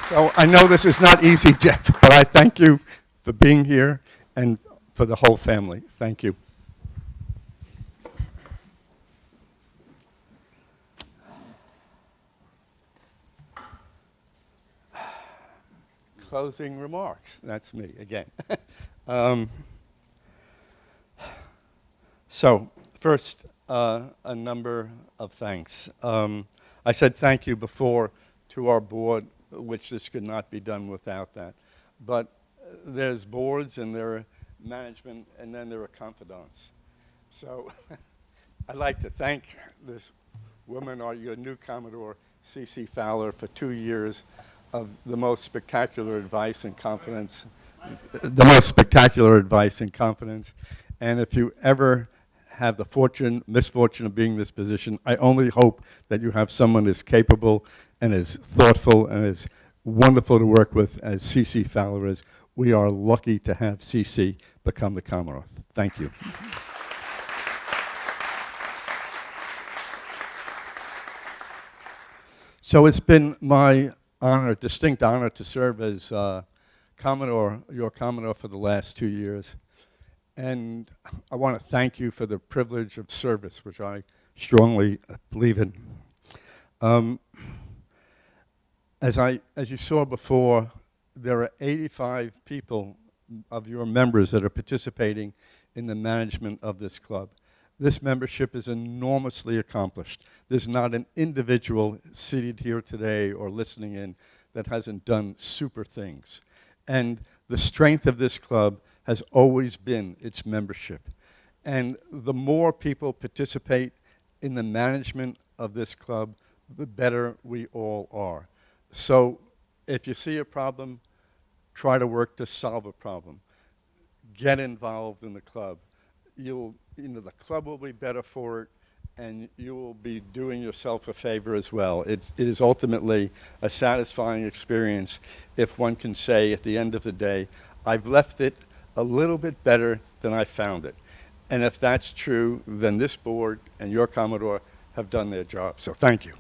So I know this is not easy, Jeff, but I thank you for being here and for the whole family. Thank you. Closing remarks. That's me again. So first, a number of thanks. I said thank you before to our board, which this could not be done without that. But there's boards and there are management and then there are confidants. So I'd like to thank this woman, or your new Commodore, C.C. Fowler, for 2 years of the most spectacular advice and confidence. And if you ever have the misfortune of being in this position, I only hope that you have someone as capable and as thoughtful and as wonderful to work with as C.C. Fowler is. We are lucky to have C.C. become the Commodore. Thank you. So it's been my honor, distinct honor, to serve as your Commodore for the last 2 years. And I want to thank you for the privilege of service, which I strongly believe in. As you saw before, there are 85 people of your members that are participating in the management of this club. This membership is enormously accomplished. There's not an individual seated here today or listening in that hasn't done super things. And the strength of this club has always been its membership. And the more people participate in the management of this club, the better we all are. So if you see a problem, try to work to solve a problem. Get involved in the club. The club will be better for it, and you will be doing yourself a favor as well. It is ultimately a satisfying experience if one can say at the end of the day, I've left it a little bit better than I found it. And if that's true, then this board and your Commodore have done their job. So thank you.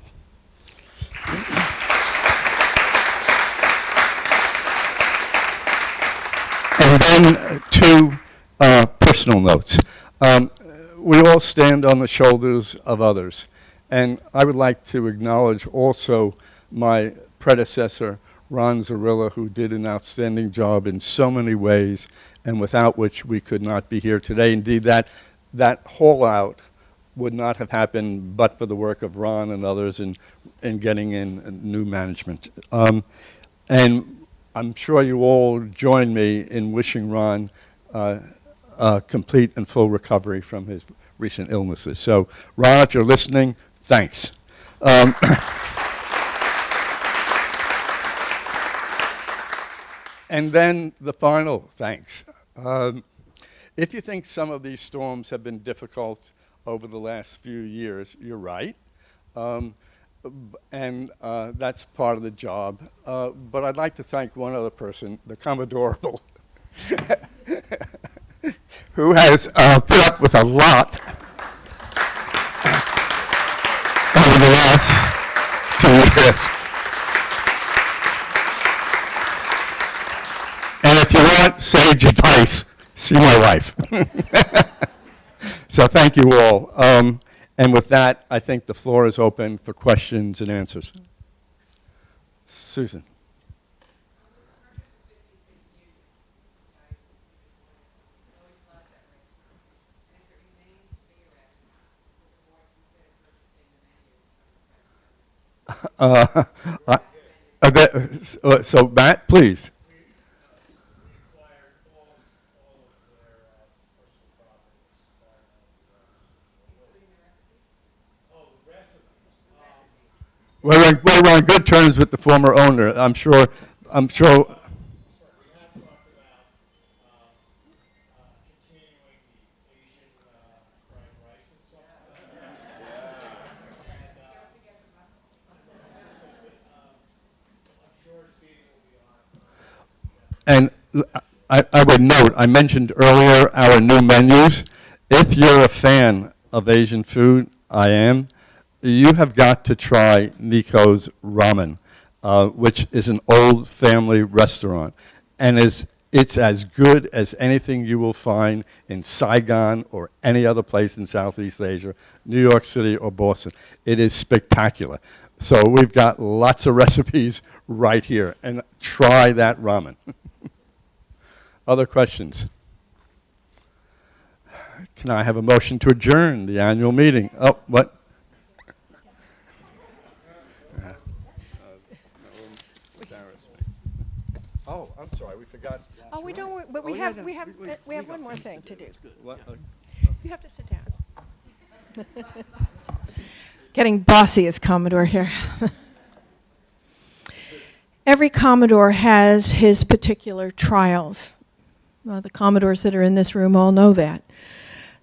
And then two personal notes. We all stand on the shoulders of others. And I would like to acknowledge also my predecessor, Ron Zarilla, who did an outstanding job in so many ways, and without which we could not be here today. Indeed, that haul out would not have happened but for the work of Ron and others in getting in new management. And I'm sure you all join me in wishing Ron a complete and full recovery from his recent illnesses. So, Ron, if you're listening, thanks. And then the final thanks. If you think some of these storms have been difficult over the last few years, you're right. And that's part of the job. But I'd like to thank one other person, the Commodore, who has put up with a lot over the last 2 years. And if you want sage advice, see my wife. So thank you all. And with that, I think the floor is open for questions and answers. Susan. So Matt, please. We're on good terms with the former owner. I'm sure. And I would note, I mentioned earlier our new menus. If you're a fan of Asian food, I am, you have got to try Nico's Ramen, which is an old family restaurant. And it's as good as anything you will find in Saigon or any other place in Southeast Asia, New York City or Boston. It is spectacular. So we've got lots of recipes right here. And try that ramen. Other questions? Can I have a motion to adjourn the annual meeting? Oh, what? Oh, I'm sorry, we forgot. Oh, we don't, but we have one more thing to do. What? You have to sit down. Getting bossy as Commodore here. Every Commodore has his particular trials. Well, the Commodores that are in this room all know that.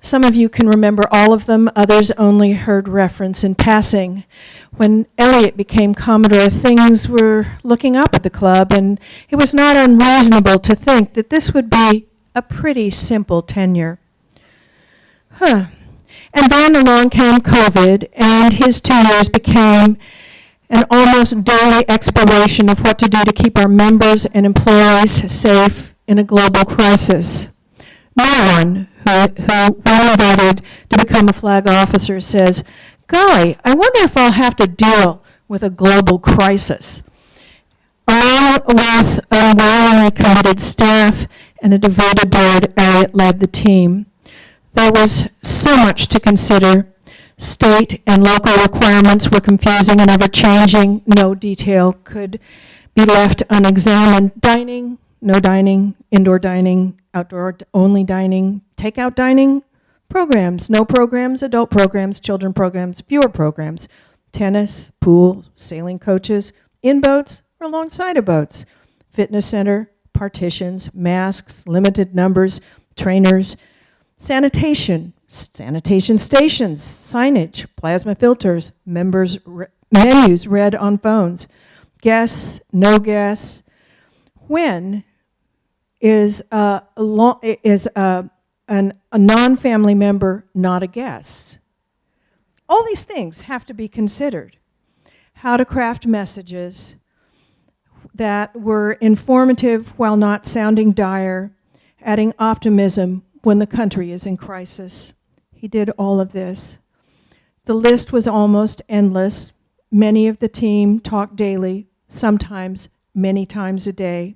Some of you can remember all of them, others only heard reference in passing. When Elliot became Commodore, things were looking up at the club, and it was not unreasonable to think that this would be a pretty simple tenure. And then along came COVID, and his 2 years became an almost daily exploration of what to do to keep our members and employees safe in a global crisis. No one who we invited to become a flag officer says, golly, I wonder if I'll have to deal with a global crisis. Along with a unwillingly committed staff and a devoted board, Elliot led the team. There was so much to consider. State and local requirements were confusing and ever-changing. No detail could be left unexamined. Dining, no dining, indoor dining, outdoor-only dining, takeout dining, programs, no programs, adult programs, children programs, fewer programs, tennis, pool, sailing coaches, in boats, or alongside of boats. Fitness center, partitions, masks, limited numbers, trainers, sanitation stations, signage, plasma filters, menus read on phones, guests, no guests. When is a non-family member not a guest? All these things have to be considered. How to craft messages that were informative while not sounding dire, adding optimism when the country is in crisis. He did all of this. The list was almost endless. Many of the team talked daily, sometimes many times a day.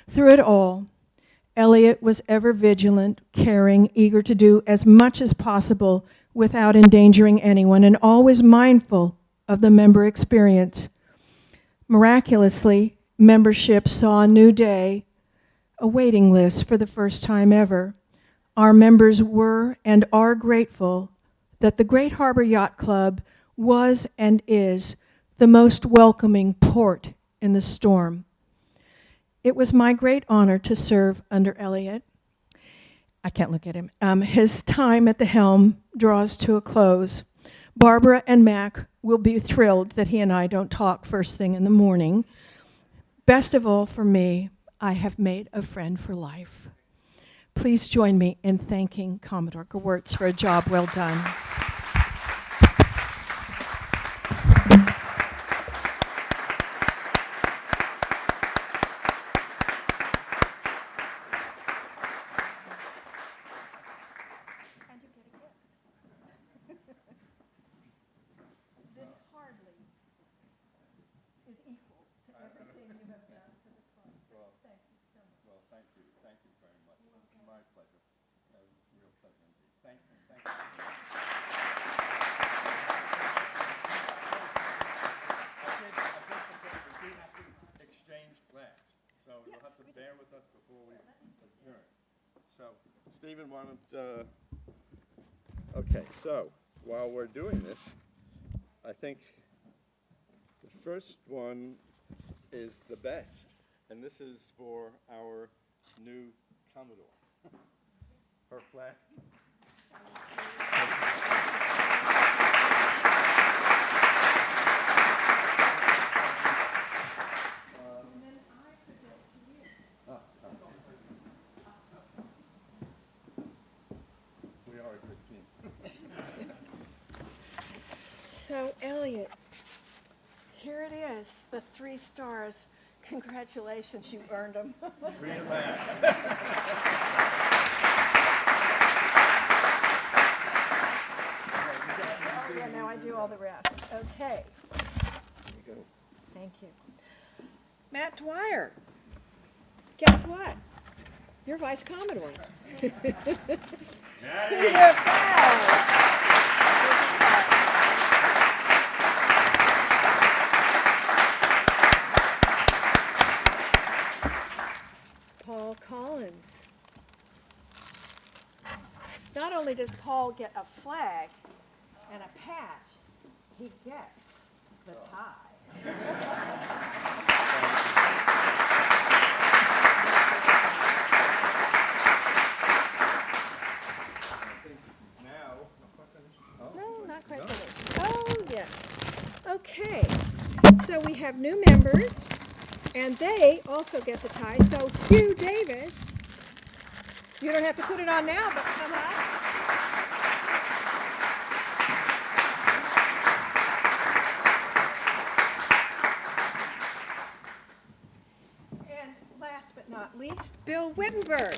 Through it all, Elliot was ever vigilant, caring, eager to do as much as possible without endangering anyone, and always mindful of the member experience. Miraculously, membership saw a new day, a waiting list for the first time ever. Our members were and are grateful that the Great Harbor Yacht Club was and is the most welcoming port in the storm. It was my great honor to serve under Elliot. I can't look at him. His time at the helm draws to a close. Barbara and Mac will be thrilled that he and I don't talk first thing in the morning. Best of all for me, I have made a friend for life. Please join me in thanking Commodore Gewurz for a job well done. Stephen, why don't, okay, so while we're doing this, I think the first one is the best, and this is for our new Commodore. Her flag. So, Elliot, here it is, the 3 stars. Congratulations, you earned them. Read it last. Oh, yeah, now I do all the rest. Okay. There you go. Thank you. Matt Dwyer, guess what? You're Vice Commodore. You're proud. Paul Collins. Not only does Paul get a flag and a patch, he gets the tie. No, not quite finished. Oh, yes. Okay, so we have new members, and they also get the tie. So Hugh Davis, you don't have to put it on now, but come on. And last but not least, Bill Wittenberg.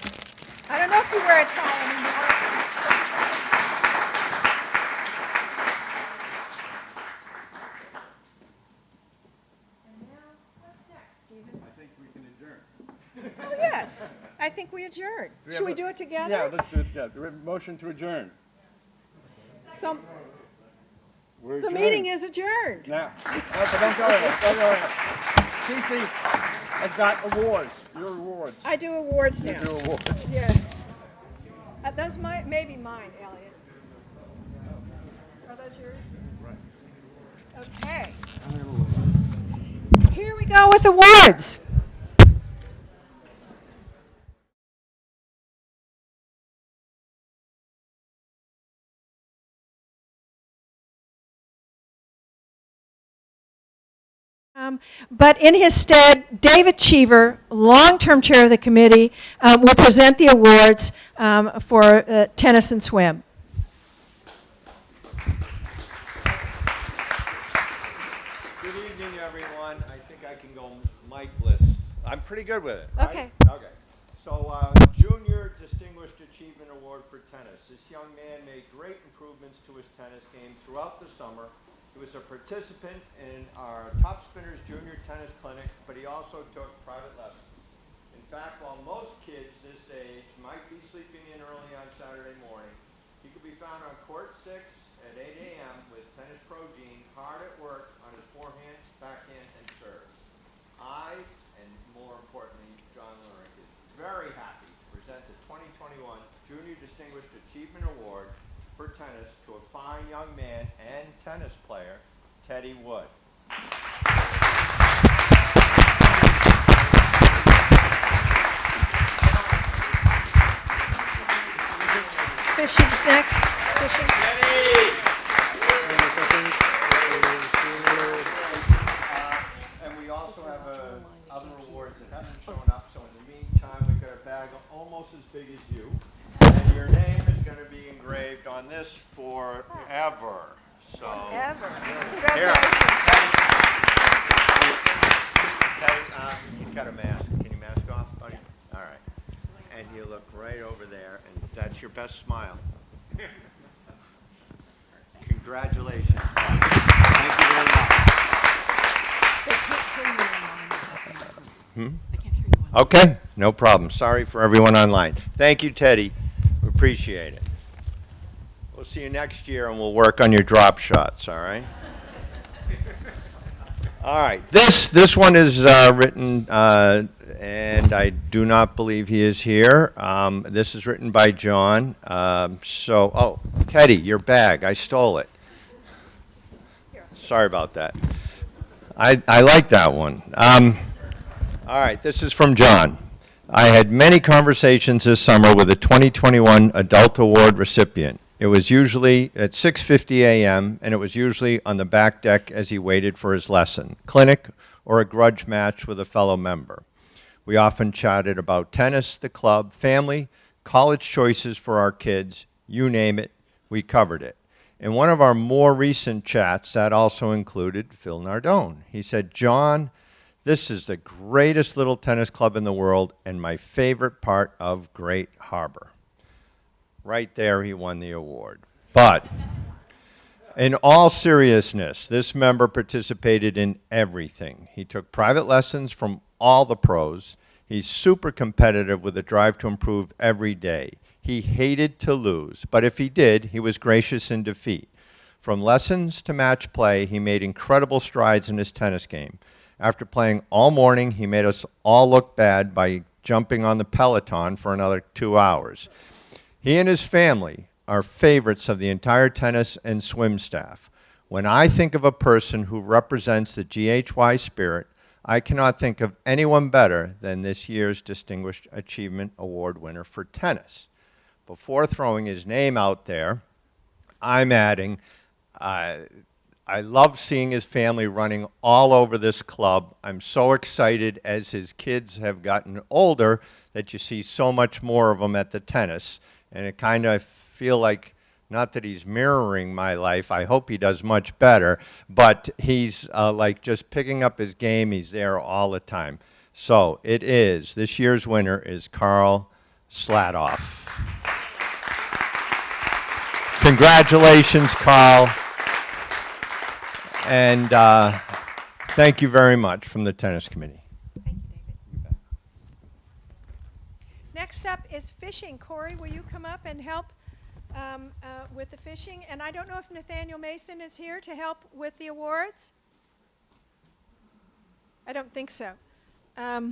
I don't know if you wear a tie anymore. Oh, yes. I think we adjourn. Should we do it together? Yeah, let's do it together. Do we have a motion to adjourn? So We're the adjourned. meeting is adjourned. Now, but don't go there. Don't go there. Cece has got awards. Your awards. I do awards You now. do awards. Yeah. Those may be mine, Elliot. Are those yours? Right. Okay. Here we go with awards. But in his stead, David Cheever, long-term chair of the committee, will present the awards for tennis and swim. Good evening, everyone. I think I can go mic-less. I'm pretty good with it, right? Okay. Okay. So, Junior Distinguished Achievement Award for tennis. This young man made great improvements to his tennis game throughout the summer. He was a participant in our Top Spinners Junior Tennis Clinic, but he also took private lessons. In fact, while most kids this age might be sleeping in early on Saturday morning, he could be found on court 6 at 8 a.m. with Tennis Pro Gene hard at work on his forehand, backhand, and serves. I, and more importantly, John Lurick, is very happy to present the 2021 Junior Distinguished Achievement Award for tennis to a fine young man and tennis player, Teddy Wood. Fishing's next. Fishing. And we also have other awards that haven't shown up, so in the meantime, we've got a bag almost as big as you. And your name is going to be engraved on this forever. So, Ever. here. Congratulations. Teddy, you've got a mask. Can you mask off, buddy? All right. And you look right over there, and that's your best smile. Congratulations. Thank you very much. Okay, no problem. Sorry for everyone online. Thank you, Teddy. We appreciate it. We'll see you next year, and we'll work on your drop shots, all right? All right, this one is written, and I do not believe he is here. This is written by John. Oh, Teddy, your bag, I stole it. Sorry about that. I like that one. All right, this is from John. I had many conversations this summer with a 2021 Adult Award recipient. It was usually at 6:50 a.m., and it was usually on the back deck as he waited for his lesson, clinic, or a grudge match with a fellow member. We often chatted about tennis, the club, family, college choices for our kids, you name it, we covered it. In one of our more recent chats, that also included Phil Nardone. He said, John, this is the greatest little tennis club in the world and my favorite part of Great Harbor. Right there, he won the award. But in all seriousness, this member participated in everything. He took private lessons from all the pros. He's super competitive with a drive to improve every day. He hated to lose, but if he did, he was gracious in defeat. From lessons to match play, he made incredible strides in his tennis game. After playing all morning, he made us all look bad by jumping on the Peloton for another 2 hours. He and his family are favorites of the entire tennis and swim staff. When I think of a person who represents the GHY spirit, I cannot think of anyone better than this year's Distinguished Achievement Award winner for tennis. Before throwing his name out there, I'm adding, I love seeing his family running all over this club. I'm so excited as his kids have gotten older that you see so much more of them at the tennis. And it kind of feel like, not that he's mirroring my life, I hope he does much better, but he's like just picking up his game. He's there all the time. So it is, this year's winner is Carl Slatoff. Congratulations, Carl. And thank you very much from the tennis committee. Thank you, David. Next up is fishing. Corey, will you come up and help with the fishing? And I don't know if Nathaniel Mason is here to help with the awards. I don't think so. Okay.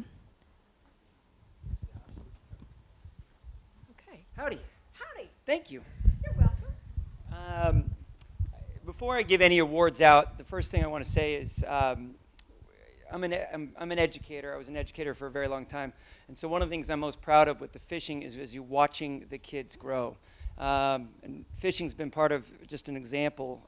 Howdy. Howdy. Thank you. You're welcome. Before I give any awards out, the first thing I want to say is I'm I'm an educator. I was an educator for a very long time. And so one of the things I'm most proud of with the fishing is you watching the kids grow. And fishing's been part of, just an example,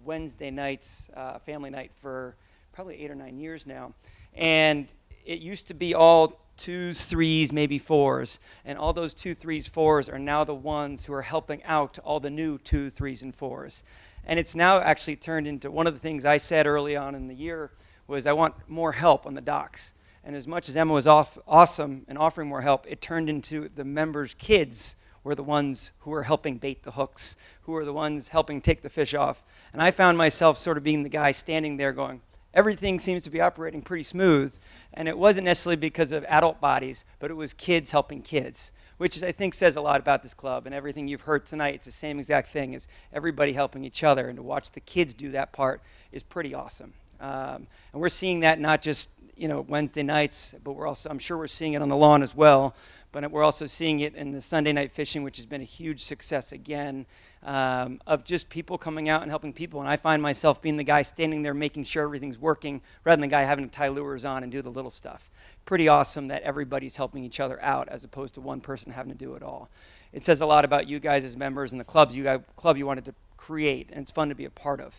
Wednesday nights, family night for probably 8 or 9 years now. And it used to be all 2s, 3s, maybe 4s. And all those 2, 3s, 4s are now the ones who are helping out all the new 2, 3s, and 4s. And it's now actually turned into, one of the things I said early on in the year was I want more help on the docks. And as much as Emma was awesome and offering more help, it turned into the members' kids were the ones who were helping bait the hooks, who were the ones helping take the fish off. And I found myself sort of being the guy standing there going, everything seems to be operating pretty smooth. And it wasn't necessarily because of adult bodies, but it was kids helping kids, which I think says a lot about this club. And everything you've heard tonight, it's the same exact thing as everybody helping each other. And to watch the kids do that part is pretty awesome. And we're seeing that not just Wednesday nights, but I'm sure we're seeing it on the lawn as well. But we're also seeing it in the Sunday night fishing, which has been a huge success again, of just people coming out and helping people. And I find myself being the guy standing there making sure everything's working rather than the guy having to tie lures on and do the little stuff. Pretty awesome that everybody's helping each other out as opposed to one person having to do it all. It says a lot about you guys as members and the club you wanted to create, and it's fun to be a part of.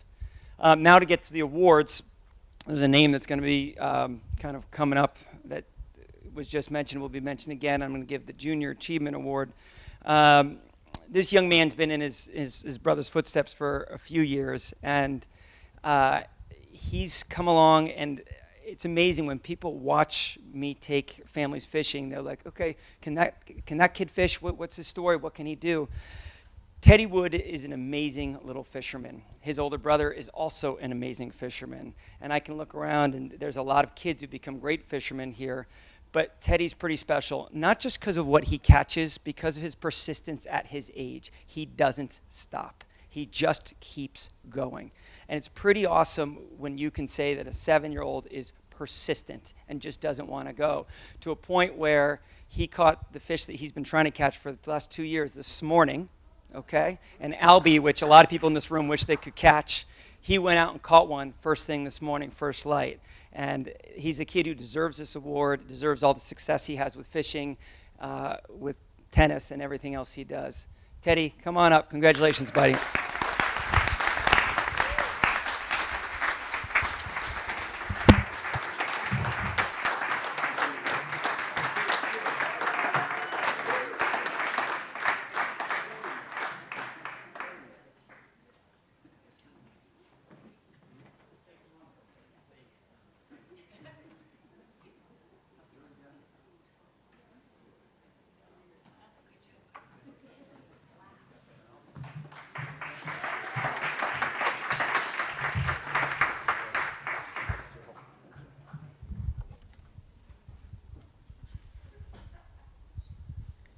Now to get to the awards, there's a name that's going to be kind of coming up that was just mentioned, will be mentioned again. I'm going to give the Junior Achievement Award. This young man's been in his brother's footsteps for a few years, and he's come along, and it's amazing when people watch me take families fishing. They're like, okay, can that kid fish? What's his story? What can he do? Teddy Wood is an amazing little fisherman. His older brother is also an amazing fisherman. And I can look around, and there's a lot of kids who become great fishermen here. But Teddy's pretty special, not just because of what he catches, because of his persistence at his age. He doesn't stop. He just keeps going. And it's pretty awesome when you can say that a 7-year-old is persistent and just doesn't want to go, to a point where he caught the fish that he's been trying to catch for the last 2 years this morning. Okay, and Albie, which a lot of people in this room wish they could catch, he went out and caught one first thing this morning, first light. And he's a kid who deserves this award, deserves all the success he has with fishing, with tennis, and everything else he does. Teddy, come on up. Congratulations, buddy.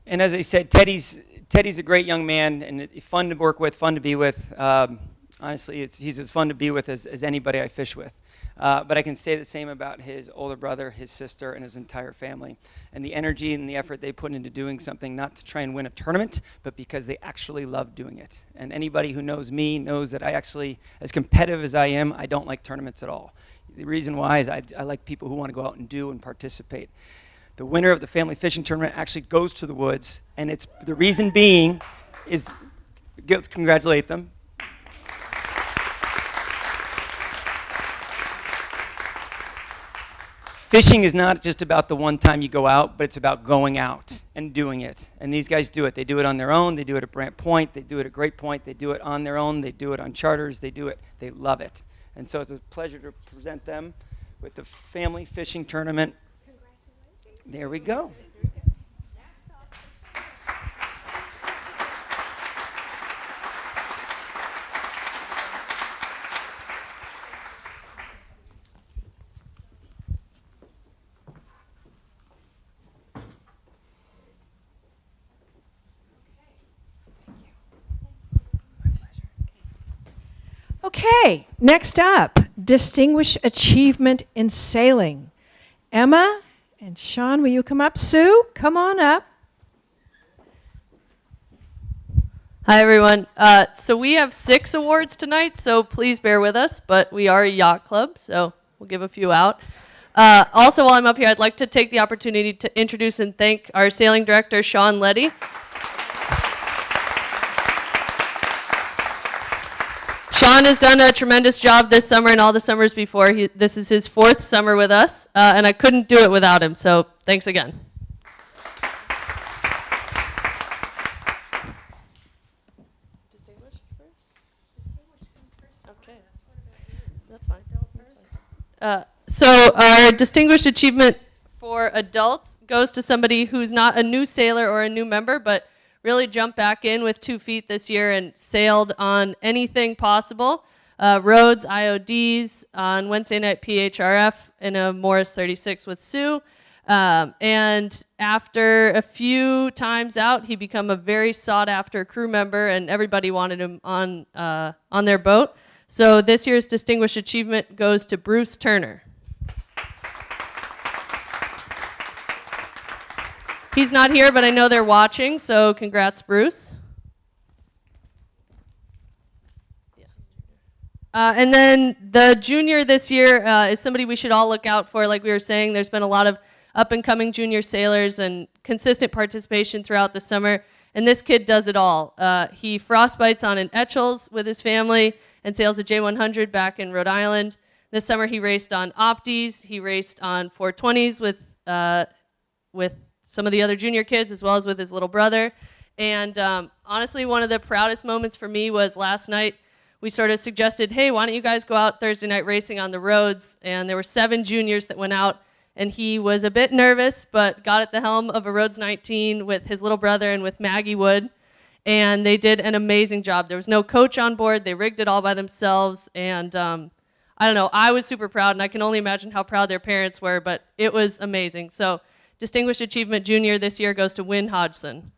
And as I said, Teddy's a great young man and fun to work with, fun to be with. Honestly, he's as fun to be with as anybody I fish with. But I can say the same about his older brother, his sister, and his entire family. And the energy and the effort they put into doing something, not to try and win a tournament, but because they actually love doing it. And anybody who knows me knows that I actually, as competitive as I am, I don't like tournaments at all. The reason why is I like people who want to go out and do and participate. The winner of the family fishing tournament actually goes to the woods, and it's the reason being is, let's congratulate them. Fishing is not just about the one time you go out, but it's about going out and doing it. And these guys do it. They do it on their own. They do it at Brant Point. They do it at Great Point. They do it on their own. They do it on charters. They do it. They love it. And so it's a pleasure to present them with the family fishing tournament. There we go. Okay, next up, Distinguished Achievement in Sailing. Emma and Sean, will you come up? Sue, come on up. Hi, everyone. So we have 6 awards tonight, so please bear with us, but we are a yacht club, so we'll give a few out. Also, while I'm up here, I'd like to take the opportunity to introduce and thank our sailing director, Sean Letty. Sean has done a tremendous job this summer and all the summers before. This is his 4th summer with us, and I couldn't do it without him, so thanks again. Distinguished first? Okay. That's fine. So our distinguished achievement for adults goes to somebody who's not a new sailor or a new member, but really jumped back in with 2 feet this year and sailed on anything possible. Roads, IODs, on Wednesday night PHRF, in a Morris 36 with Sue. And after a few times out, he became a very sought-after crew member, and everybody wanted him on their boat. So this year's distinguished achievement goes to Bruce Turner. He's not here, but I know they're watching, so congrats, Bruce. And then the junior this year is somebody we should all look out for. Like we were saying, there's been a lot of up-and-coming junior sailors and consistent participation throughout the summer, and this kid does it all. He frostbites on an Etchells with his family and sails a J100 back in Rhode Island. This summer he raced on Opties, he raced on 420s with some of the other junior kids, as well as with his little brother. And honestly, one of the proudest moments for me was last night. We sort of suggested, hey, why don't you guys go out Thursday night racing on the roads? And there were 7 juniors that went out, and he was a bit nervous, but got at the helm of a Rhodes 19 with his little brother and with Maggie Wood. And they did an amazing job. There was no coach on board. They rigged it all by themselves. And I don't know, I was super proud, and I can only imagine how proud their parents were, but it was amazing. So Distinguished Achievement Junior this year goes to Wynn Hodgson.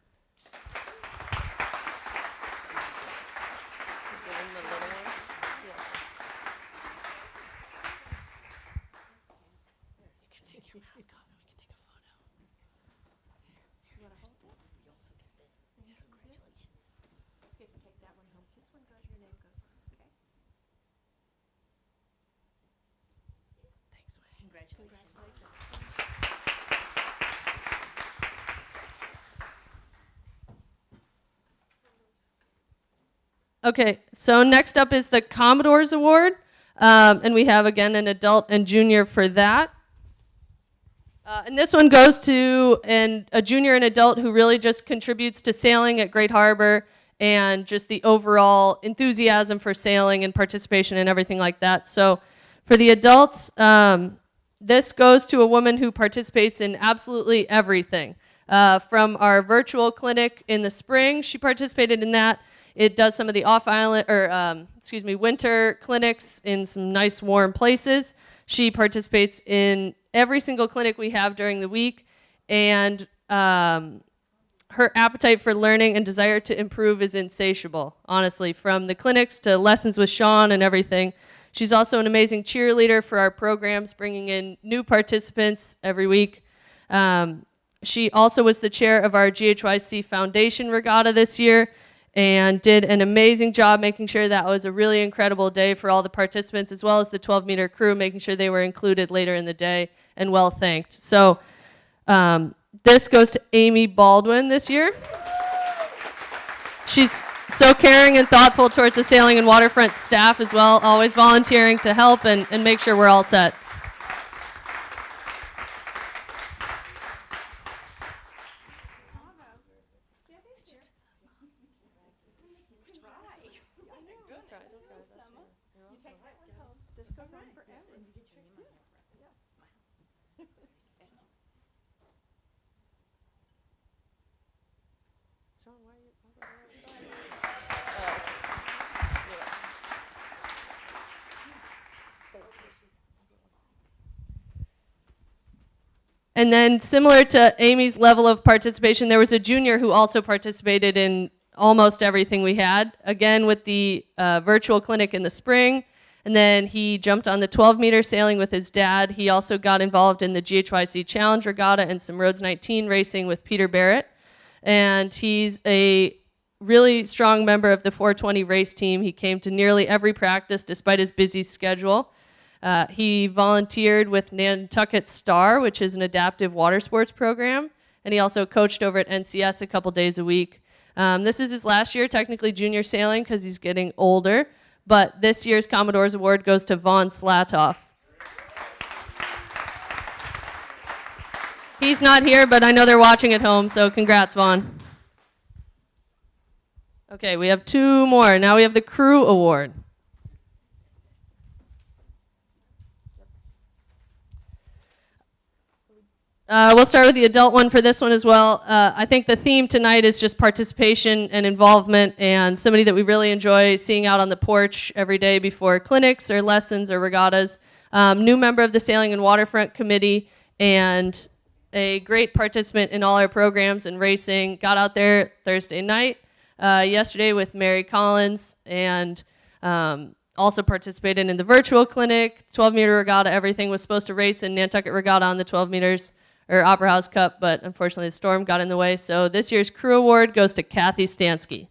Okay, so next up is the Commodores Award, and we have, again, an adult and junior for that. And this one goes to a junior and adult who really just contributes to sailing at Great Harbor and just the overall enthusiasm for sailing and participation and everything like that. So for the adults, this goes to a woman who participates in absolutely everything. From our virtual clinic in the spring, she participated in that. It does some of the winter clinics in some nice warm places. She participates in every single clinic we have during the week, and her appetite for learning and desire to improve is insatiable, honestly, from the clinics to lessons with Sean and everything. She's also an amazing cheerleader for our programs, bringing in new participants every week. She also was the chair of our GHYC Foundation Regatta this year, and did an amazing job making sure that was a really incredible day for all the participants, as well as the 12-meter crew, making sure they were included later in the day and well thanked. So this goes to Amy Baldwin this year. She's so caring and thoughtful towards the sailing and waterfront staff as well, always volunteering to help and make sure we're all set. And then similar to Amy's level of participation, there was a junior who also participated in almost everything we had, again with the virtual clinic in the spring. And then he jumped on the 12-meter sailing with his dad. He also got involved in the GHYC Challenge Regatta and some Rhodes 19 racing with Peter Barrett. And he's a really strong member of the 420 race team. He came to nearly every practice despite his busy schedule. He volunteered with Nantucket Star, which is an adaptive water sports program, and he also coached over at NCS a couple days a week. This is his last year, technically junior sailing, because he's getting older, but this year's Commodore's Award goes to Vaughn Slatoff. He's not here, but I know they're watching at home, so congrats, Vaughn. Okay, we have 2 more. Now we have the Crew Award. We'll start with the adult one for this one as well. I think the theme tonight is just participation and involvement, and somebody that we really enjoy seeing out on the porch every day before clinics or lessons or regattas. New member of the Sailing and Waterfront Committee, and a great participant in all our programs and racing. Got out there Thursday night, yesterday with Mary Collins, and also participated in the virtual clinic, 12-meter regatta. Everything was supposed to race in Nantucket Regatta on the 12 meters, or Opera House Cup, but unfortunately the storm got in the way. So this year's Crew Award goes to Kathy Stansky.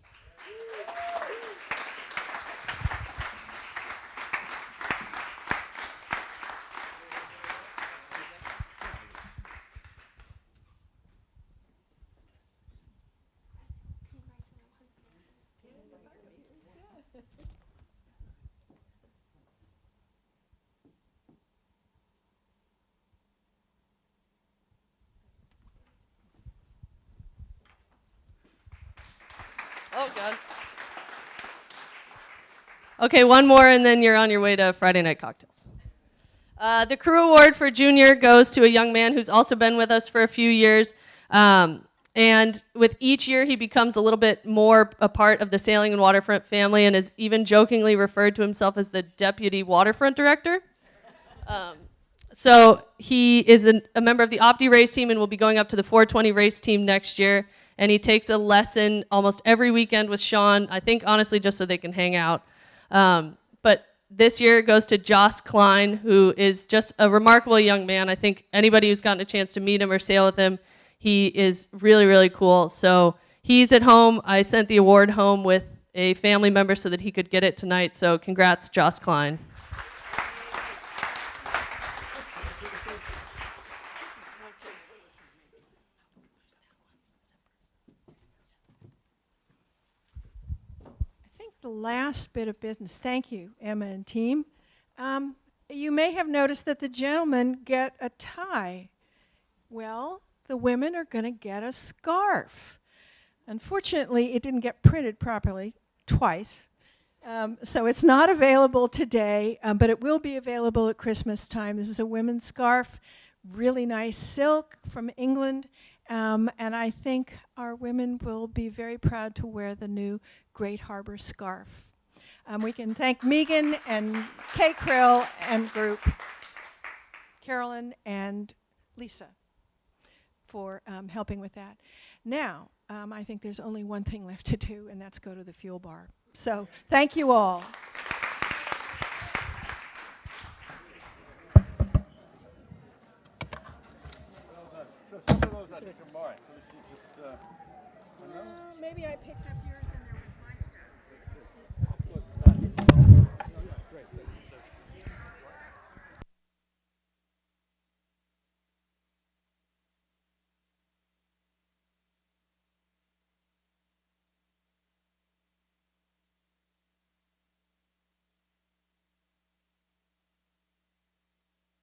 Oh, God. Okay, one more, and then you're on your way to Friday night cocktails. The Crew Award for Junior goes to a young man who's also been with us for a few years. And with each year, he becomes a little bit more a part of the Sailing and Waterfront family, and is even jokingly referred to himself as the Deputy Waterfront Director. So he is a member of the Opti race team and will be going up to the 420 race team next year. And he takes a lesson almost every weekend with Sean, I think honestly just so they can hang out. But this year it goes to Joss Klein, who is just a remarkable young man. I think anybody who's gotten a chance to meet him or sail with him, he is really, really cool. So he's at home. I sent the award home with a family member so that he could get it tonight. So congrats, Joss Klein. The last bit of business. Thank you, Emma and team. You may have noticed that the gentlemen get a tie. Well, the women are going to get a scarf. Unfortunately, it didn't get printed properly twice, so it's not available today, but it will be available at Christmas time. This is a women's scarf, really nice silk from England, and I think our women will be very proud to wear the new Great Harbor scarf. We can thank Megan and Kay Krill and group, Carolyn and Lisa, for helping with that. Now, I think there's only one thing left to do, and that's go to the fuel bar. So thank you all. So some of those I think are mine. Maybe I picked up yours.